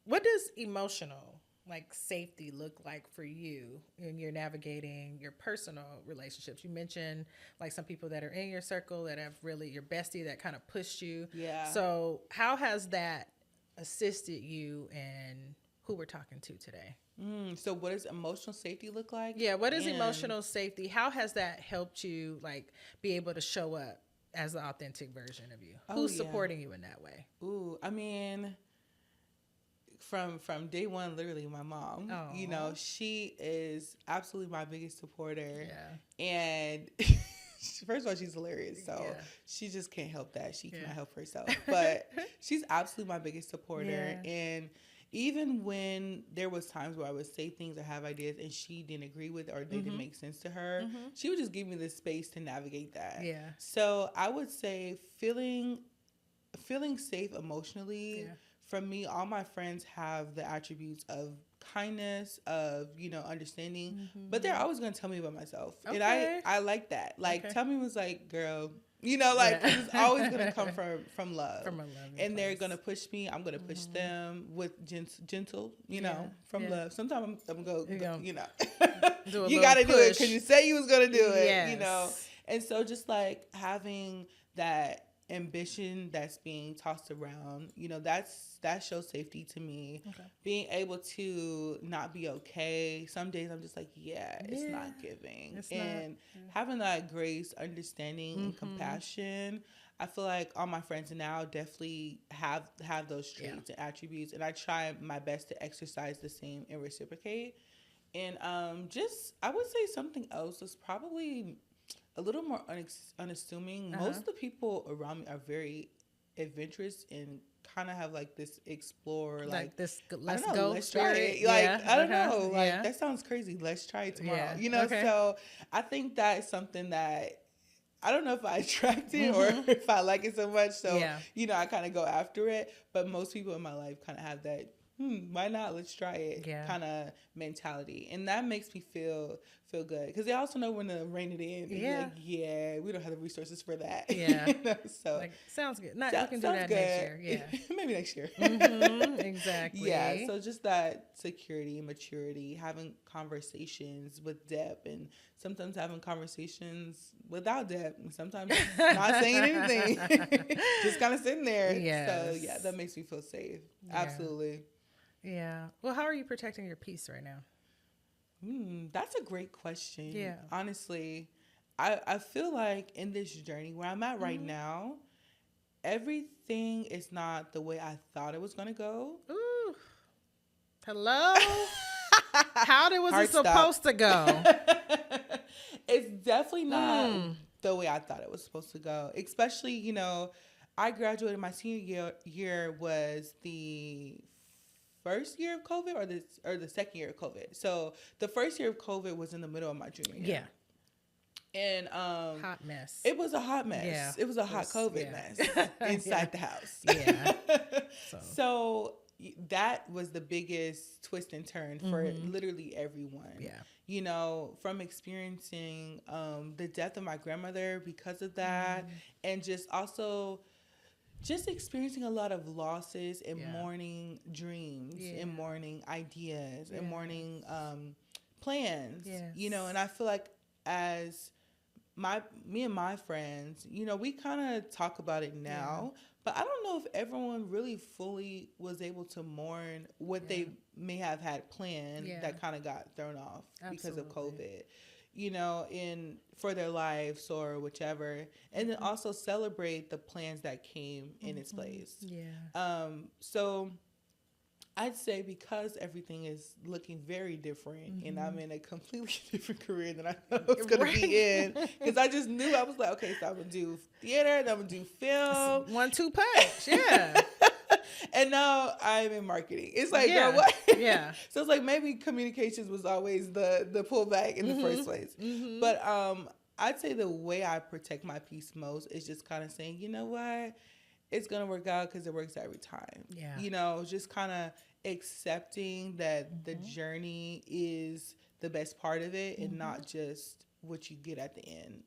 [SPEAKER 1] What does emotional like safety look like for you when you're navigating your personal relationships? You mentioned like some people that are in your circle that have really your bestie that kind of pushed you.
[SPEAKER 2] Yeah.
[SPEAKER 1] So how has that assisted you in who we're talking to today?
[SPEAKER 2] So what does emotional safety look like?
[SPEAKER 1] Yeah, what is emotional safety? How has that helped you like be able to show up as the authentic version of you? Who's supporting you in that way?
[SPEAKER 2] Ooh, I mean, from day one, literally my mom. You know, she is absolutely my biggest supporter. Yeah. And first of all, she's hilarious. So she just can't help that. She cannot help herself. But she's absolutely my biggest supporter. And even when there was times where I would say things or have ideas and she didn't agree with it or they didn't make sense to her, she would just give me the space to navigate that. Yeah. So I would say feeling safe emotionally. Yeah. For me, all my friends have the attributes of kindness, of, you know, understanding, but they're always going to tell me about myself. Okay. And I like that. Like, tell me was like, girl, you know, like, cause it's always going to come from love. From a love. And they're going to push me. I'm going to push them with gentle, you know, from love. Sometimes I'm going to go, you know, you got to do it because you said you was going to do it, you know. And so just like having that ambition that's being tossed around, that shows safety to me.
[SPEAKER 1] Okay.
[SPEAKER 2] Being able to not be okay. Some days I'm just like, it's not giving.
[SPEAKER 1] It's
[SPEAKER 2] and
[SPEAKER 1] not.
[SPEAKER 2] having that grace, understanding, and compassion. I feel like all my friends now definitely have those traits and attributes, and I try my best to exercise the same and reciprocate. And just I would say something else is probably a little more unassuming. Most of the people around me are very adventurous and kind of have like this explore, like
[SPEAKER 1] this
[SPEAKER 2] let's
[SPEAKER 1] go
[SPEAKER 2] let's
[SPEAKER 1] spirit.
[SPEAKER 2] try it. I don't know, that sounds crazy. Let's try it tomorrow.
[SPEAKER 1] Okay.
[SPEAKER 2] So I think that is something that I don't know if I attract it or if I like it so much. So I kind of go after it. But most people in my life kind of have that why not? Let's try it kind of mentality. And that makes me feel good. Because they also know when to rein it in. Like, we don't have the resources for that. So
[SPEAKER 1] sounds good. You can do that next year. Yeah.
[SPEAKER 2] Maybe next year.
[SPEAKER 1] Exactly.
[SPEAKER 2] Yeah. So just that security and maturity, having conversations with depth, and sometimes having conversations without depth, and sometimes not saying anything. Just kind of sitting there. So that makes me feel safe. Absolutely.
[SPEAKER 1] Yeah. Well, how are you protecting your peace right now?
[SPEAKER 2] That's a great question.
[SPEAKER 1] Yeah.
[SPEAKER 2] Honestly, I feel like in this journey where I'm at right now, everything is not the way I thought it was going to go.
[SPEAKER 1] Ooh. Hello? How was it
[SPEAKER 2] Stop.
[SPEAKER 1] supposed to go?
[SPEAKER 2] It's definitely not the way I thought it was supposed to go. Especially, I graduated, my senior year was the first year of COVID or the second year of COVID. So the first year of COVID was in the middle of my junior year. Yeah. And
[SPEAKER 1] hot mess.
[SPEAKER 2] It was a hot mess. Yeah. It was a hot COVID mess inside the house.
[SPEAKER 1] Yeah.
[SPEAKER 2] So that was the biggest twist and turn for literally everyone. Yeah. From experiencing the death of my grandmother because of that, and just also experiencing a lot of losses and mourning dreams and mourning ideas and mourning plans. And I feel like as me and my friends, we kind of talk about it now, but I don't know if everyone really fully was able to mourn what they may have had planned that kind of got thrown off because of COVID. In for their lives or whichever, and then also celebrate the plans that came in its place. Yeah. So I'd say because everything is looking very different, and I'm in a completely different career than I thought I was going to be in, because I just knew, I was like, okay, so I'm going to do theater, then I'm going to do film.
[SPEAKER 1] 1-2 punch, yeah.
[SPEAKER 2] And now I'm in marketing. It's like, girl, what?
[SPEAKER 1] Yeah.
[SPEAKER 2] So it's like maybe communications was always the pullback in the first place. But I'd say the way I protect my peace most is just kind of saying, you know what? It's going to work out because it works every time. Yeah. Just kind of accepting that the journey is the best part of it and not just what you get at the end,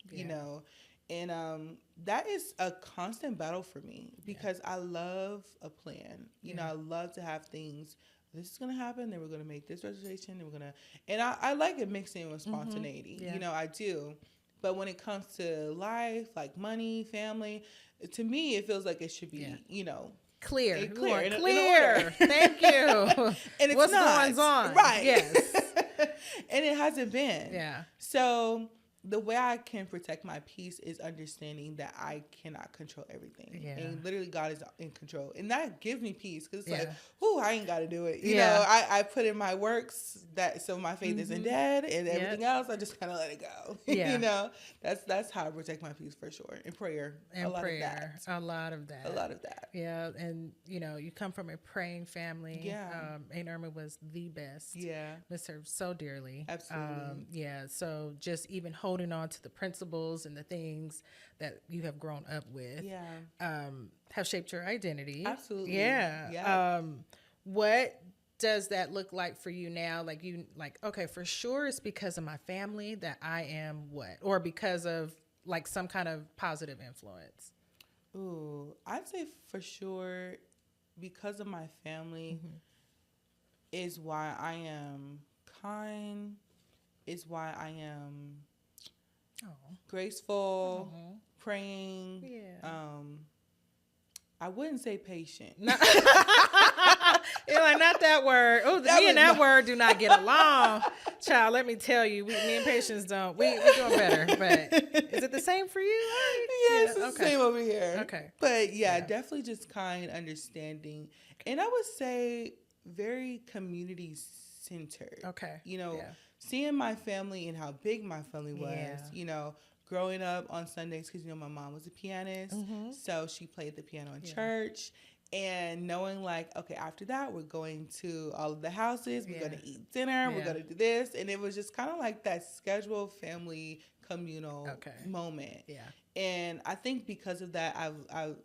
[SPEAKER 2] And that is a constant battle for me because I love a plan. I love to have things. This is going to happen. Then we're going to make this reservation. And we're going to, and I like it mixed in with spontaneity. I do. But when it comes to life, like money, family, to me, it feels like it should be,
[SPEAKER 1] clear.
[SPEAKER 2] Clear.
[SPEAKER 1] Clear. Thank you.
[SPEAKER 2] And it's
[SPEAKER 1] what's
[SPEAKER 2] not.
[SPEAKER 1] Going on?
[SPEAKER 2] Right.
[SPEAKER 1] Yes.
[SPEAKER 2] And it hasn't been.
[SPEAKER 1] Yeah.
[SPEAKER 2] So the way I can protect my peace is understanding that I cannot control everything. Yeah. And literally God is in control. And that gives me peace because it's like, I ain't got to do it. You know, I put in my works so my faith isn't dead, and everything else, I just kind of let it go. Yeah. That's how I protect my peace for sure. In prayer.
[SPEAKER 1] A lot of that. Yeah. And, you come from a praying family. Yeah. Aunt Irma was the best. Yeah. Miss her so dearly.
[SPEAKER 2] Absolutely.
[SPEAKER 1] So just even holding on to the principles and the things that you have grown up with have shaped your identity.
[SPEAKER 2] Absolutely.
[SPEAKER 1] Yeah. What does that look like for you now? Okay, for sure it's because of my family that I am what? Or because of some kind of positive influence?
[SPEAKER 2] Ooh, I'd say for sure because of my family is why I am kind, is why I am
[SPEAKER 1] Oh.
[SPEAKER 2] graceful,
[SPEAKER 1] Oh.
[SPEAKER 2] praying.
[SPEAKER 1] Yeah.
[SPEAKER 2] I wouldn't say patient.
[SPEAKER 1] No. You're like, not that word. Oh,
[SPEAKER 2] That
[SPEAKER 1] me and
[SPEAKER 2] was
[SPEAKER 1] that
[SPEAKER 2] my-
[SPEAKER 1] word do not get along. Child, let me tell you, me and Patience don't. We doing better. But is it the same for you? Ari?
[SPEAKER 2] Yes,
[SPEAKER 1] Yeah,
[SPEAKER 2] it's the same over here.
[SPEAKER 1] Okay.
[SPEAKER 2] But yeah,
[SPEAKER 1] Yeah.
[SPEAKER 2] definitely just kind, understanding. And I would say very community centered.
[SPEAKER 1] Okay.
[SPEAKER 2] You know,
[SPEAKER 1] Yeah.
[SPEAKER 2] seeing my family and how big my family was,
[SPEAKER 1] Yeah.
[SPEAKER 2] you know, growing up on Sundays, because, you know, my mom was a pianist.
[SPEAKER 1] Mhm.
[SPEAKER 2] So she played the piano in
[SPEAKER 1] Yeah.
[SPEAKER 2] church. And knowing like, okay, after that, we're going to all of the houses. We're
[SPEAKER 1] Yeah.
[SPEAKER 2] going to eat dinner. We're
[SPEAKER 1] Yeah.
[SPEAKER 2] going to do this. And it was just kind of like that scheduled family communal
[SPEAKER 1] Okay.
[SPEAKER 2] moment.
[SPEAKER 1] Yeah.
[SPEAKER 2] And I think because of that, I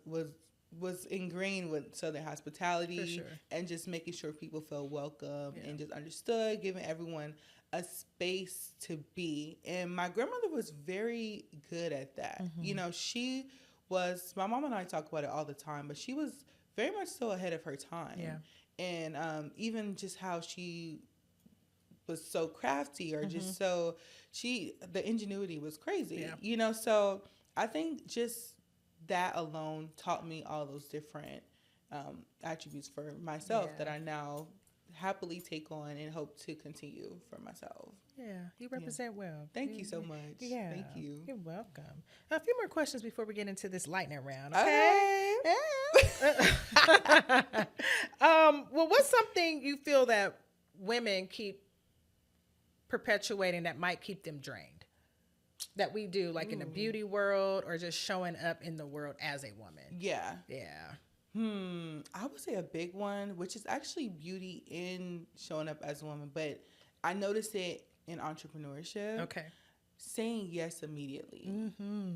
[SPEAKER 2] was ingrained with Southern hospitality.
[SPEAKER 1] For sure.
[SPEAKER 2] And just making sure people feel welcome
[SPEAKER 1] Yeah.
[SPEAKER 2] and just understood, giving everyone a space to be. And my grandmother was very good at that.
[SPEAKER 1] Mhm.
[SPEAKER 2] You know, she was, my mom and I talk about it all the time, but she was very much so ahead of her time.
[SPEAKER 1] Yeah.
[SPEAKER 2] And even just how she was so crafty or just so, the ingenuity was crazy,
[SPEAKER 1] Yeah.
[SPEAKER 2] you know? So I think just that alone taught me all those different attributes for myself
[SPEAKER 1] Yeah.
[SPEAKER 2] that I now happily take on and hope to continue for myself.
[SPEAKER 1] Yeah. You represent well.
[SPEAKER 2] Thank you so much.
[SPEAKER 1] Yeah.
[SPEAKER 2] Thank you.
[SPEAKER 1] You're welcome. A few more questions before we get into this lightning round. Okay. Well, what's something you feel that women keep perpetuating that might keep them drained? That we do, like in the beauty world or just showing up in the world as a woman?
[SPEAKER 2] Yeah.
[SPEAKER 1] Yeah.
[SPEAKER 2] I would say a big one, which is actually beauty in showing up as a woman, but I noticed it in entrepreneurship.
[SPEAKER 1] Okay.
[SPEAKER 2] Saying yes immediately.
[SPEAKER 1] Mm-hmm.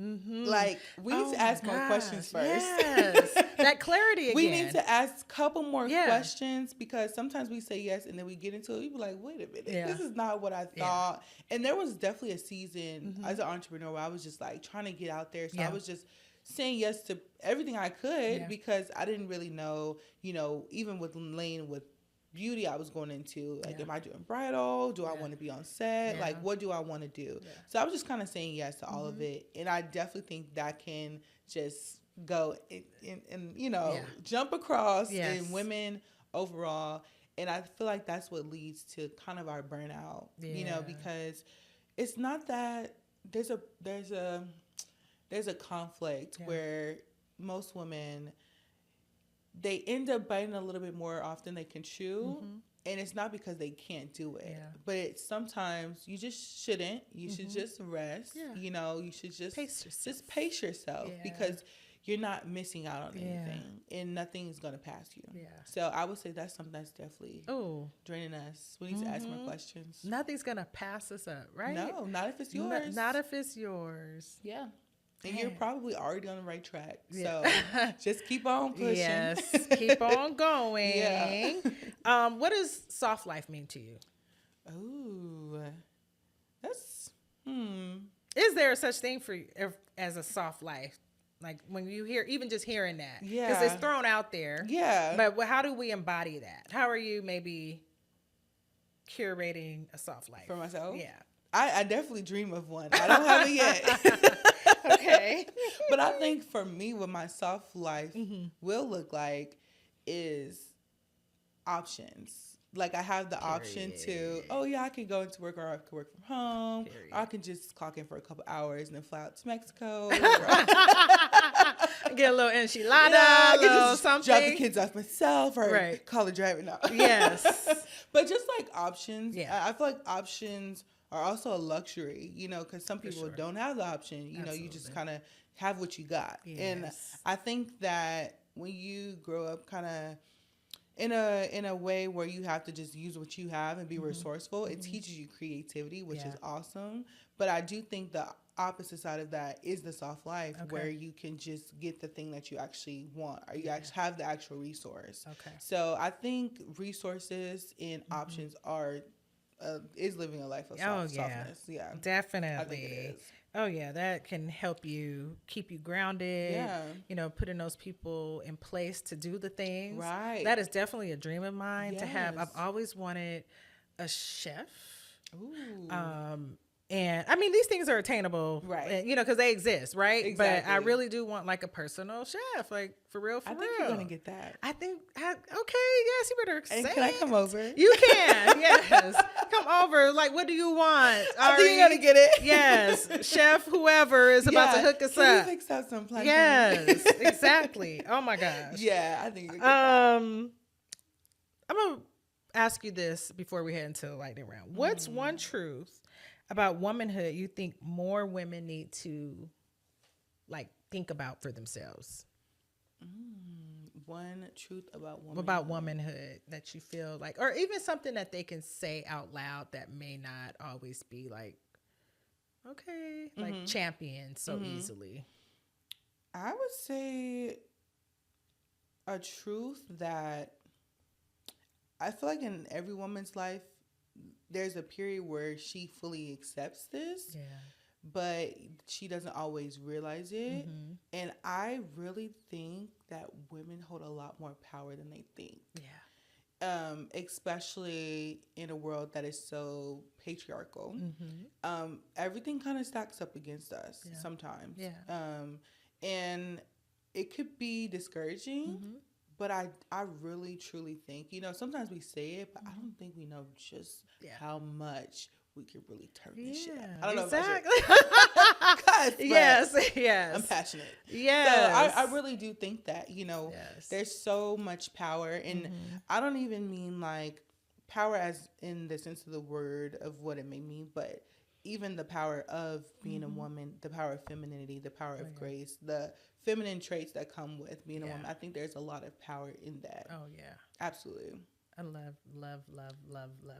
[SPEAKER 1] Mm-hmm.
[SPEAKER 2] Like, we need to ask more
[SPEAKER 1] gosh,
[SPEAKER 2] questions first.
[SPEAKER 1] Yes. That clarity again.
[SPEAKER 2] We need to ask a couple more
[SPEAKER 1] Yeah.
[SPEAKER 2] questions, because sometimes we say yes and then we get into it. We be like, wait a minute,
[SPEAKER 1] Yeah.
[SPEAKER 2] this is not what I thought. And there was definitely a season as an entrepreneur where I was just like trying to get out there. So I was just saying yes to everything I could because I didn't really know, you know, even with Lane with beauty I was going into, like, am I doing bridal? Do I want to be on set?
[SPEAKER 1] Yeah.
[SPEAKER 2] Like, what do I want to do?
[SPEAKER 1] Yeah.
[SPEAKER 2] So I was just kind of saying yes to all of it. And I definitely think that can just go and you know, jump across in women overall. And I feel like that's what leads to kind of our burnout, you know, because it's not that there's a conflict where most women, they end up biting a little bit more often they can chew. And it's not because they can't do it, but it's sometimes you just shouldn't. You should just rest. You know, you should just pace yourself because you're not missing out on anything, and nothing is gonna pass you. So I would say that's something that's definitely draining us. We need to ask more questions.
[SPEAKER 1] Nothing's gonna pass us up, right?
[SPEAKER 2] No, not if it's yours.
[SPEAKER 1] Not if it's yours.
[SPEAKER 2] Yeah. And you're probably already on the right track. So just keep on pushing.
[SPEAKER 1] Yes, keep on going. What does soft life mean to you?
[SPEAKER 2] Ooh, that's,
[SPEAKER 1] Is there such thing for you as a soft life? Like when you hear, even just hearing that. Because it's thrown out there.
[SPEAKER 2] Yeah.
[SPEAKER 1] But how do we embody that? How are you maybe curating a soft life?
[SPEAKER 2] For myself?
[SPEAKER 1] Yeah.
[SPEAKER 2] I definitely dream of one. I don't have it yet.
[SPEAKER 1] Okay.
[SPEAKER 2] But I think for me, what my soft life will look like is options. Like, I have the option to, I can go into work, or I can work from home. Or I can just clock in for a couple hours and then fly out to Mexico.
[SPEAKER 1] Get a little enchilada, a little something.
[SPEAKER 2] Drop the kids off myself, or call a driver now.
[SPEAKER 1] Yes.
[SPEAKER 2] But just like options,
[SPEAKER 1] Yeah.
[SPEAKER 2] I feel like options are also a luxury, you know, because some people
[SPEAKER 1] sure.
[SPEAKER 2] don't have the option. You know, you just kind of have what you got.
[SPEAKER 1] Yes.
[SPEAKER 2] And I think that when you grow up kind of in a way where you have to just use what you have and be resourceful, it teaches you creativity, which is awesome. But I do think the opposite side of that is the soft life, where you can just get the thing that you actually want, or you actually have the actual resource. Okay. So I think resources and options are is living a life of softness. Yeah,
[SPEAKER 1] definitely.
[SPEAKER 2] I think it is.
[SPEAKER 1] Oh yeah, that can help you keep you grounded. Yeah, you know, putting those people in place to do the things. Right. That is definitely a dream of mine to have. I've always wanted a chef. Ooh. And I mean, these things are attainable,
[SPEAKER 2] Right.
[SPEAKER 1] and, you know, because they exist, right?
[SPEAKER 2] Exactly.
[SPEAKER 1] But I really do want like a personal chef, like for real, for
[SPEAKER 2] I
[SPEAKER 1] real.
[SPEAKER 2] think you're gonna get that.
[SPEAKER 1] I think, okay, yes, you better
[SPEAKER 2] And
[SPEAKER 1] say
[SPEAKER 2] can I
[SPEAKER 1] it.
[SPEAKER 2] come over?
[SPEAKER 1] You can, yes. Come over. Like, what do you want?
[SPEAKER 2] I think you're gonna get it.
[SPEAKER 1] Yes. Chef, whoever is about to hook us
[SPEAKER 2] can
[SPEAKER 1] up.
[SPEAKER 2] We fix out some plantain?
[SPEAKER 1] Yes, exactly. Oh my gosh.
[SPEAKER 2] Yeah, I think you're gonna get that.
[SPEAKER 1] I'm going to ask you this before we head into the lightning round. What's one truth about womanhood you think more women need to like think about for themselves?
[SPEAKER 2] One truth about womanhood.
[SPEAKER 1] About womanhood that you feel like, or even something that they can say out loud that may not always be like, okay, like championed so easily.
[SPEAKER 2] I would say a truth that I feel like in every woman's life, there's a period where she fully accepts this, but she doesn't always realize it. And I really think that women hold a lot more power than they think. Especially in a world that is so patriarchal. Everything kind of stacks up against us sometimes. And it could be discouraging. But I really, truly think, you know, sometimes we say it, but I don't think we know just how much we could really turn this shit up. I don't know if that's
[SPEAKER 1] Yes.
[SPEAKER 2] I'm passionate.
[SPEAKER 1] Yes.
[SPEAKER 2] So I really do think that, you know, there's so much power. And I don't even mean like power as in the sense of the word of what it may mean, but even the power of being a woman, the power of femininity, the power of grace, the feminine traits that come with being a woman. I think there's a lot of power in that.
[SPEAKER 1] Oh, yeah.
[SPEAKER 2] Absolutely.
[SPEAKER 1] I love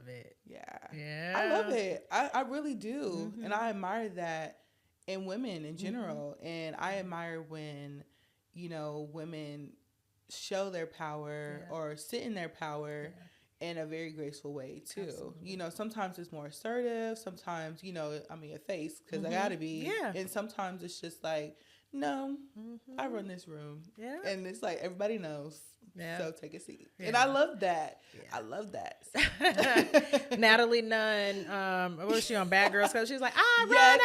[SPEAKER 1] it.
[SPEAKER 2] Yeah. I love it. I really do. And I admire that in women in general. And I admire when, you know, women show their power or sit in their power in a very graceful way too. Absolutely. You know, sometimes it's more assertive. Sometimes, you know, I mean, a face because I gotta be. And sometimes it's just like, no, I run this room. And it's like everybody knows. So take a seat. And I love that. I love that.
[SPEAKER 1] Natalie Nunn, what was she on Bad Girls Club? She was like, I run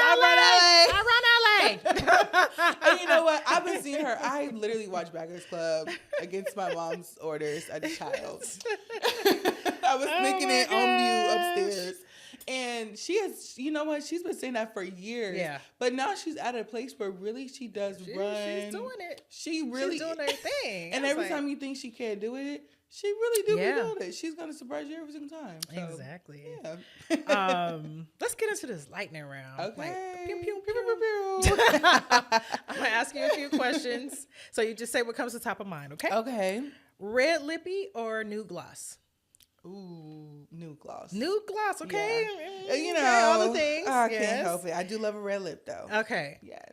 [SPEAKER 1] LA.
[SPEAKER 2] And you know what? I've been seeing her. I literally watched Bad Girls Club against my mom's orders as a child. I was making it on mute upstairs. And she has, you know what? She's been saying that for years. But now she's at a place where really she does run. She's
[SPEAKER 1] doing it.
[SPEAKER 2] She's doing
[SPEAKER 1] her thing.
[SPEAKER 2] And every time you think she can't do it, she really do be doing it. She's going to surprise you every single time. So,
[SPEAKER 1] exactly.
[SPEAKER 2] Yeah.
[SPEAKER 1] Let's get into this lightning round.
[SPEAKER 2] Okay.
[SPEAKER 1] Like, pew, pew, pew, pew, pew. I'm going to ask you a few questions. So you just say what comes to the top of mind, okay?
[SPEAKER 2] Okay.
[SPEAKER 1] Red lippy or nude gloss?
[SPEAKER 2] Ooh, nude gloss.
[SPEAKER 1] Nude gloss, okay.
[SPEAKER 2] Yeah. You know,
[SPEAKER 1] all the things.
[SPEAKER 2] I can't help it. I do love a red lip, though.
[SPEAKER 1] Okay.
[SPEAKER 2] Yes.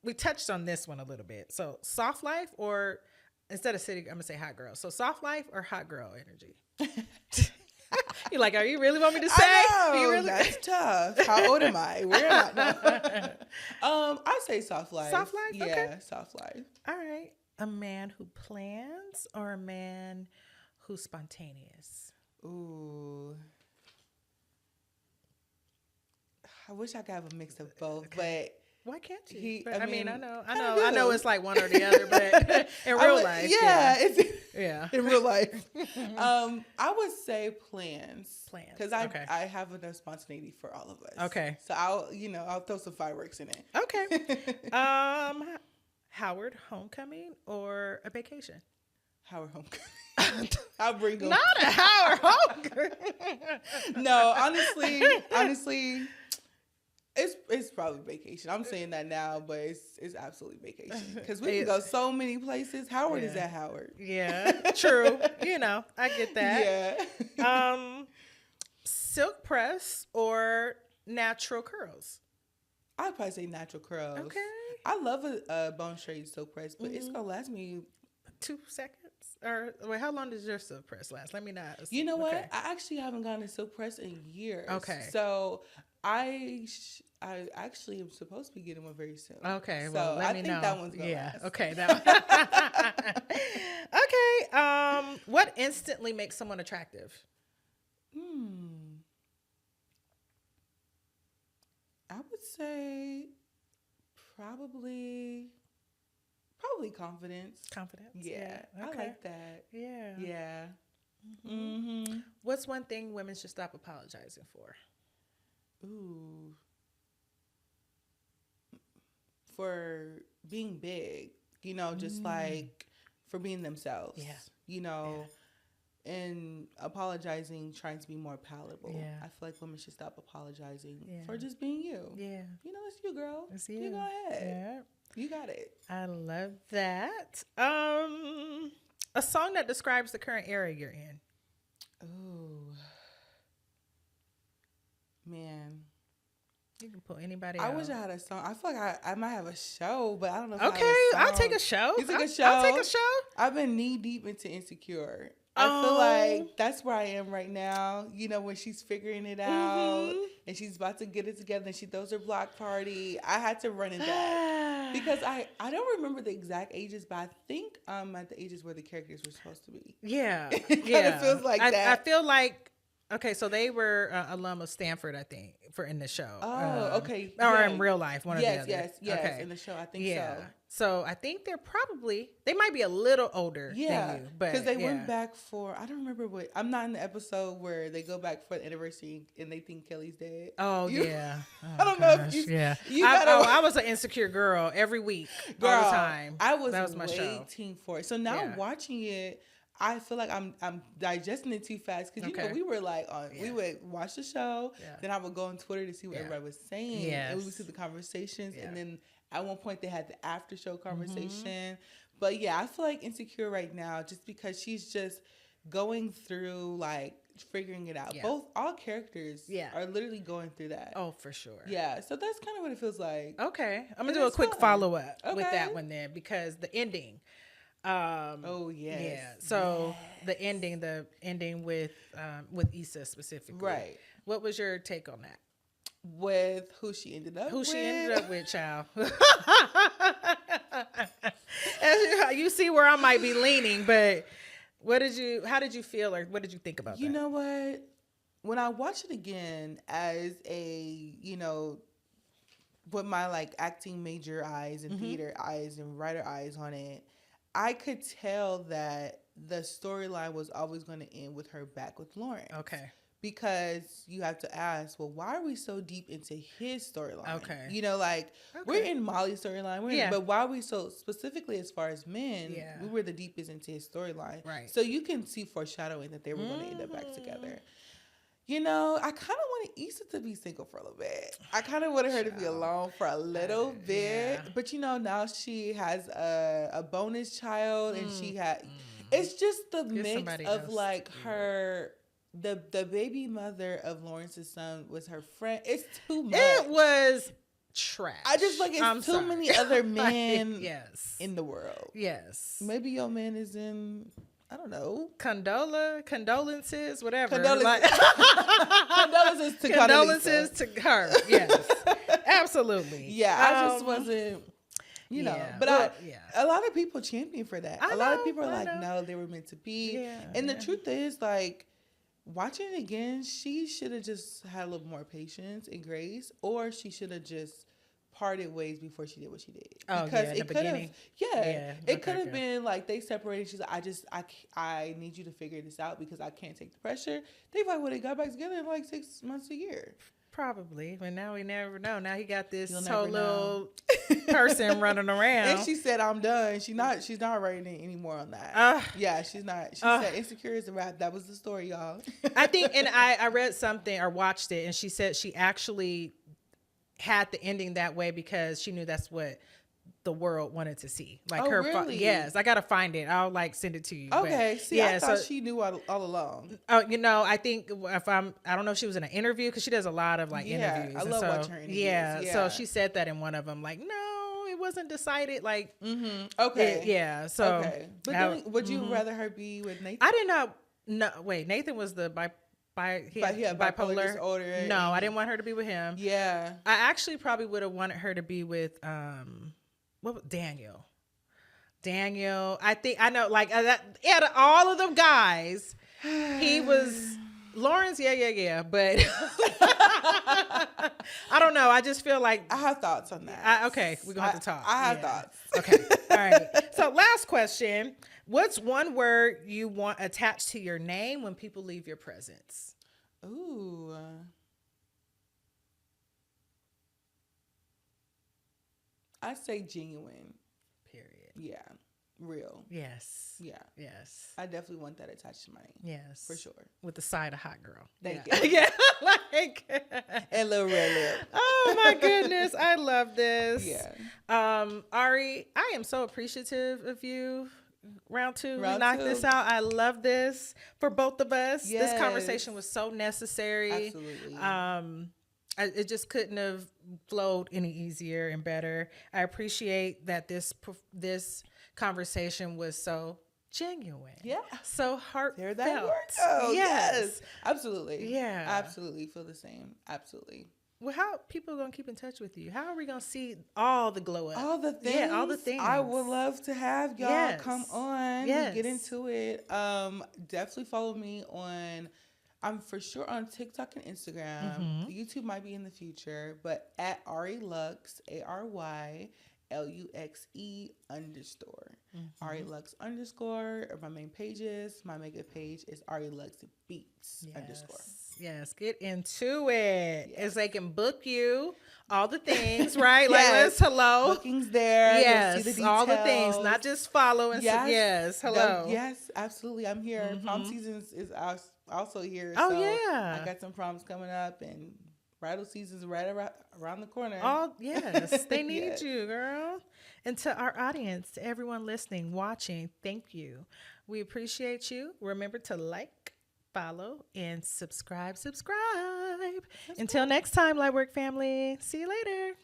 [SPEAKER 1] We touched on this one a little bit. So, soft life or instead of city, I'm gonna say hot girl. So, soft life or hot girl energy? You're like, are you really want me to say?
[SPEAKER 2] I know,
[SPEAKER 1] you really?
[SPEAKER 2] That's tough. How old am I? We're not. No. I say soft life.
[SPEAKER 1] Soft life.
[SPEAKER 2] Yeah,
[SPEAKER 1] okay.
[SPEAKER 2] soft life.
[SPEAKER 1] All right. A man who plans or a man who's spontaneous?
[SPEAKER 2] Ooh. I wish I could have a mix of both, but
[SPEAKER 1] why can't you?
[SPEAKER 2] I
[SPEAKER 1] mean, I
[SPEAKER 2] do.
[SPEAKER 1] know it's like one or the other, but in real life, in
[SPEAKER 2] real life, I would say plans, because I have enough spontaneity for all of us.
[SPEAKER 1] Okay,
[SPEAKER 2] so I'll throw some fireworks in it.
[SPEAKER 1] Okay, Howard homecoming or a vacation?
[SPEAKER 2] Howard homecoming. I'll bring them.
[SPEAKER 1] Not a Howard homecoming.
[SPEAKER 2] No, honestly, it's probably vacation. I'm saying that now, but it's absolutely vacation because we can go so many places. Howard is at Howard.
[SPEAKER 1] Yeah, true. I get that.
[SPEAKER 2] Yeah.
[SPEAKER 1] Silk press or natural curls?
[SPEAKER 2] I'd probably say natural curls.
[SPEAKER 1] Okay.
[SPEAKER 2] I love a bone straight silk press, but it's gonna last me
[SPEAKER 1] 2 seconds. Or wait, how long does your silk press last? Let me know.
[SPEAKER 2] You know what? I actually haven't gotten a silk press in years.
[SPEAKER 1] Okay.
[SPEAKER 2] So I actually am supposed to be getting one very soon.
[SPEAKER 1] Okay.
[SPEAKER 2] So
[SPEAKER 1] Well, let me know.
[SPEAKER 2] I think that one's gonna last.
[SPEAKER 1] Okay. That one. Okay. What instantly makes someone attractive?
[SPEAKER 2] I would say probably confidence.
[SPEAKER 1] Confidence.
[SPEAKER 2] Yeah,
[SPEAKER 1] Okay.
[SPEAKER 2] I like that.
[SPEAKER 1] Yeah.
[SPEAKER 2] Yeah. Mm-hmm.
[SPEAKER 1] What's one thing women should stop apologizing for?
[SPEAKER 2] Ooh. For being big, just like for being themselves.
[SPEAKER 1] Yeah.
[SPEAKER 2] And apologizing, trying to be more palatable.
[SPEAKER 1] Yeah.
[SPEAKER 2] I feel like women should stop apologizing
[SPEAKER 1] Yeah.
[SPEAKER 2] for just being you.
[SPEAKER 1] Yeah.
[SPEAKER 2] It's you, girl.
[SPEAKER 1] It's you.
[SPEAKER 2] You go ahead.
[SPEAKER 1] Yeah.
[SPEAKER 2] You got it.
[SPEAKER 1] I love that. A song that describes the current era you're in.
[SPEAKER 2] Oh, man.
[SPEAKER 1] You can pull anybody
[SPEAKER 2] I
[SPEAKER 1] out.
[SPEAKER 2] wish I had a song. I feel like I might have a show, but I don't know if
[SPEAKER 1] Okay,
[SPEAKER 2] I have a
[SPEAKER 1] I'll
[SPEAKER 2] song.
[SPEAKER 1] take a show.
[SPEAKER 2] You take a show?
[SPEAKER 1] I'll take a show.
[SPEAKER 2] I've been knee deep into Insecure. I feel like that's where I am right now. When she's figuring it out and she's about to get it together and she throws her block party. I had to run it back because I don't remember the exact ages, but I think I'm at the ages where the characters were supposed to be.
[SPEAKER 1] Yeah.
[SPEAKER 2] It kind of feels like that.
[SPEAKER 1] I feel like, okay, so they were alum of Stanford, I think, in the show.
[SPEAKER 2] Oh, okay.
[SPEAKER 1] Or in real life, one or the other.
[SPEAKER 2] Yes.
[SPEAKER 1] Okay.
[SPEAKER 2] In the show, I think so.
[SPEAKER 1] So I think they might be a little older than you.
[SPEAKER 2] Because they went back I don't remember I'm not in the episode where they go back for the anniversary and they think Kelly's dead.
[SPEAKER 1] Oh, yeah. Oh,
[SPEAKER 2] I don't know if
[SPEAKER 1] I was an Insecure girl every week, all the time.
[SPEAKER 2] That was
[SPEAKER 1] my show.
[SPEAKER 2] waiting for it. So now watching it, I feel like I'm digesting it too fast because we were like we would watch the show, then I would go on Twitter to see what everybody was saying, and we would see the conversations, and then at one point they had the after show conversation. But I feel like Insecure right now just because she's just going through like figuring it out. All characters are literally going through that.
[SPEAKER 1] Oh, for sure.
[SPEAKER 2] Yeah, so that's kind of what it feels like.
[SPEAKER 1] Okay, I'm gonna do a quick follow up with that one then because the ending. So the ending with Issa specifically. Right. What was your take on that?
[SPEAKER 2] With who she ended up
[SPEAKER 1] with, child. You see where I might be leaning, but how did you feel or what did you think about that?
[SPEAKER 2] You know what? When I watched it again as a, with my like acting major eyes and theater eyes and writer eyes on it, I could tell that the storyline was always going to end with her back with Lawrence.
[SPEAKER 1] Okay.
[SPEAKER 2] Because you have to ask, well, why are we so deep into his storyline?
[SPEAKER 1] Okay.
[SPEAKER 2] We're in Molly's storyline, but why are we so specifically as far as men? We were the deepest into his storyline.
[SPEAKER 1] Right.
[SPEAKER 2] So you can see foreshadowing that they were going to end up back together. I kind of wanted Issa to be single for a little bit. I kind of wanted her to be alone for a little bit. Yeah. But, now she has a bonus child and she had... It's just the mix of, like, her... The baby mother of Lawrence's son was her friend. It's too much.
[SPEAKER 1] It was trash.
[SPEAKER 2] I just it's too many other men in the world.
[SPEAKER 1] Yes.
[SPEAKER 2] Maybe your man is in... I don't know.
[SPEAKER 1] Condolences, whatever.
[SPEAKER 2] Condolences
[SPEAKER 1] to her. Yes, absolutely.
[SPEAKER 2] Yeah, I just wasn't. But a lot of people champion for that. A lot of people are like, no, they were meant to be. Yeah, and the truth is, like, watching it again, she should have just had a little more patience and grace, or she should have just parted ways before she did what she did. Because it could have, it could have been like they separated. She's like, I need you to figure this out because I can't take the pressure. They probably would have got back together in like 6 months, a year.
[SPEAKER 1] Probably, but now we never know. Now he got this whole little person running around.
[SPEAKER 2] And she said, "I'm done." She's not writing anymore on that. She's not. She said, "Insecure is a wrap." That was the story, y'all.
[SPEAKER 1] I think, and I read something or watched it, and she said she actually had the ending that way because she knew that's what the world wanted to see. Like
[SPEAKER 2] really?
[SPEAKER 1] Yes, I gotta find it. I'll send it to you.
[SPEAKER 2] Okay. I thought she knew all along.
[SPEAKER 1] I think I don't know if she was in an interview because she does a lot of interviews.
[SPEAKER 2] I love watching her interviews.
[SPEAKER 1] Yeah, so she said that in one of them. Like, no, it wasn't decided. Like,
[SPEAKER 2] okay,
[SPEAKER 1] So,
[SPEAKER 2] okay. But then, would you rather her be with Nathan?
[SPEAKER 1] I did not. No, wait. Nathan was the bipolar
[SPEAKER 2] disorder.
[SPEAKER 1] No, I didn't want her to be with him.
[SPEAKER 2] Yeah,
[SPEAKER 1] I actually probably would have wanted her to be with Daniel. I think I know. Like out of all of them guys, he was Lawrence, yeah. But I don't know. I just feel like
[SPEAKER 2] I have thoughts on that.
[SPEAKER 1] okay, we're gonna have to talk.
[SPEAKER 2] I have thoughts.
[SPEAKER 1] Okay, all right. So last question: what's one word you want attached to your name when people leave your presence?
[SPEAKER 2] Ooh. I say genuine.
[SPEAKER 1] Period.
[SPEAKER 2] Yeah. Real.
[SPEAKER 1] Yes.
[SPEAKER 2] Yeah.
[SPEAKER 1] Yes.
[SPEAKER 2] I definitely want that attached to my name.
[SPEAKER 1] Yes.
[SPEAKER 2] For sure.
[SPEAKER 1] With the side of hot girl.
[SPEAKER 2] Thank
[SPEAKER 1] you.
[SPEAKER 2] you.
[SPEAKER 1] Yeah. Like.
[SPEAKER 2] And little red lip.
[SPEAKER 1] Oh my goodness. I love this.
[SPEAKER 2] Yeah.
[SPEAKER 1] Ary, I am so appreciative of you. Round two, we
[SPEAKER 2] Round
[SPEAKER 1] knocked
[SPEAKER 2] two.
[SPEAKER 1] this out. I love this for both of us.
[SPEAKER 2] Yes.
[SPEAKER 1] This conversation was so necessary.
[SPEAKER 2] Absolutely.
[SPEAKER 1] It just couldn't have flowed any easier and better. I appreciate that this conversation was so genuine.
[SPEAKER 2] Yeah.
[SPEAKER 1] So heartfelt.
[SPEAKER 2] There that word goes.
[SPEAKER 1] Yes.
[SPEAKER 2] Yes. Absolutely.
[SPEAKER 1] Yeah.
[SPEAKER 2] Absolutely. Feel the same. Absolutely.
[SPEAKER 1] Well, how people are going to keep in touch with you? How are we going to see all the glow up?
[SPEAKER 2] All the things.
[SPEAKER 1] Yeah, all the things.
[SPEAKER 2] I would love to have y'all
[SPEAKER 1] Yes.
[SPEAKER 2] come on.
[SPEAKER 1] Yes.
[SPEAKER 2] Get into it. Definitely follow me on. I'm for sure on TikTok and Instagram.
[SPEAKER 1] Mm-hmm.
[SPEAKER 2] YouTube might be in the future, but at Ary Luxe, AryLuxe_.
[SPEAKER 1] Mm-hmm.
[SPEAKER 2] Ary Luxe _ are my main pages. My makeup page is Ary Luxe Beats _
[SPEAKER 1] Yes, get into it.
[SPEAKER 2] Yes.
[SPEAKER 1] As they can book you, all the things, right? Like,
[SPEAKER 2] Yes.
[SPEAKER 1] hello.
[SPEAKER 2] Bookings there.
[SPEAKER 1] Yes,
[SPEAKER 2] You'll see the
[SPEAKER 1] all the
[SPEAKER 2] details.
[SPEAKER 1] things, not just follow and yes, hello.
[SPEAKER 2] Yes, absolutely. I'm here.
[SPEAKER 1] Mm-hmm.
[SPEAKER 2] Prom season is also here.
[SPEAKER 1] Oh,
[SPEAKER 2] so
[SPEAKER 1] yeah.
[SPEAKER 2] I got some proms coming up, and bridal season's right around the corner.
[SPEAKER 1] Oh, yes. They need
[SPEAKER 2] Yes.
[SPEAKER 1] you, girl. And to our audience, to everyone listening, watching, thank you. We appreciate you. Remember to like, follow, and subscribe. Until next time, Lightwork family. See you later.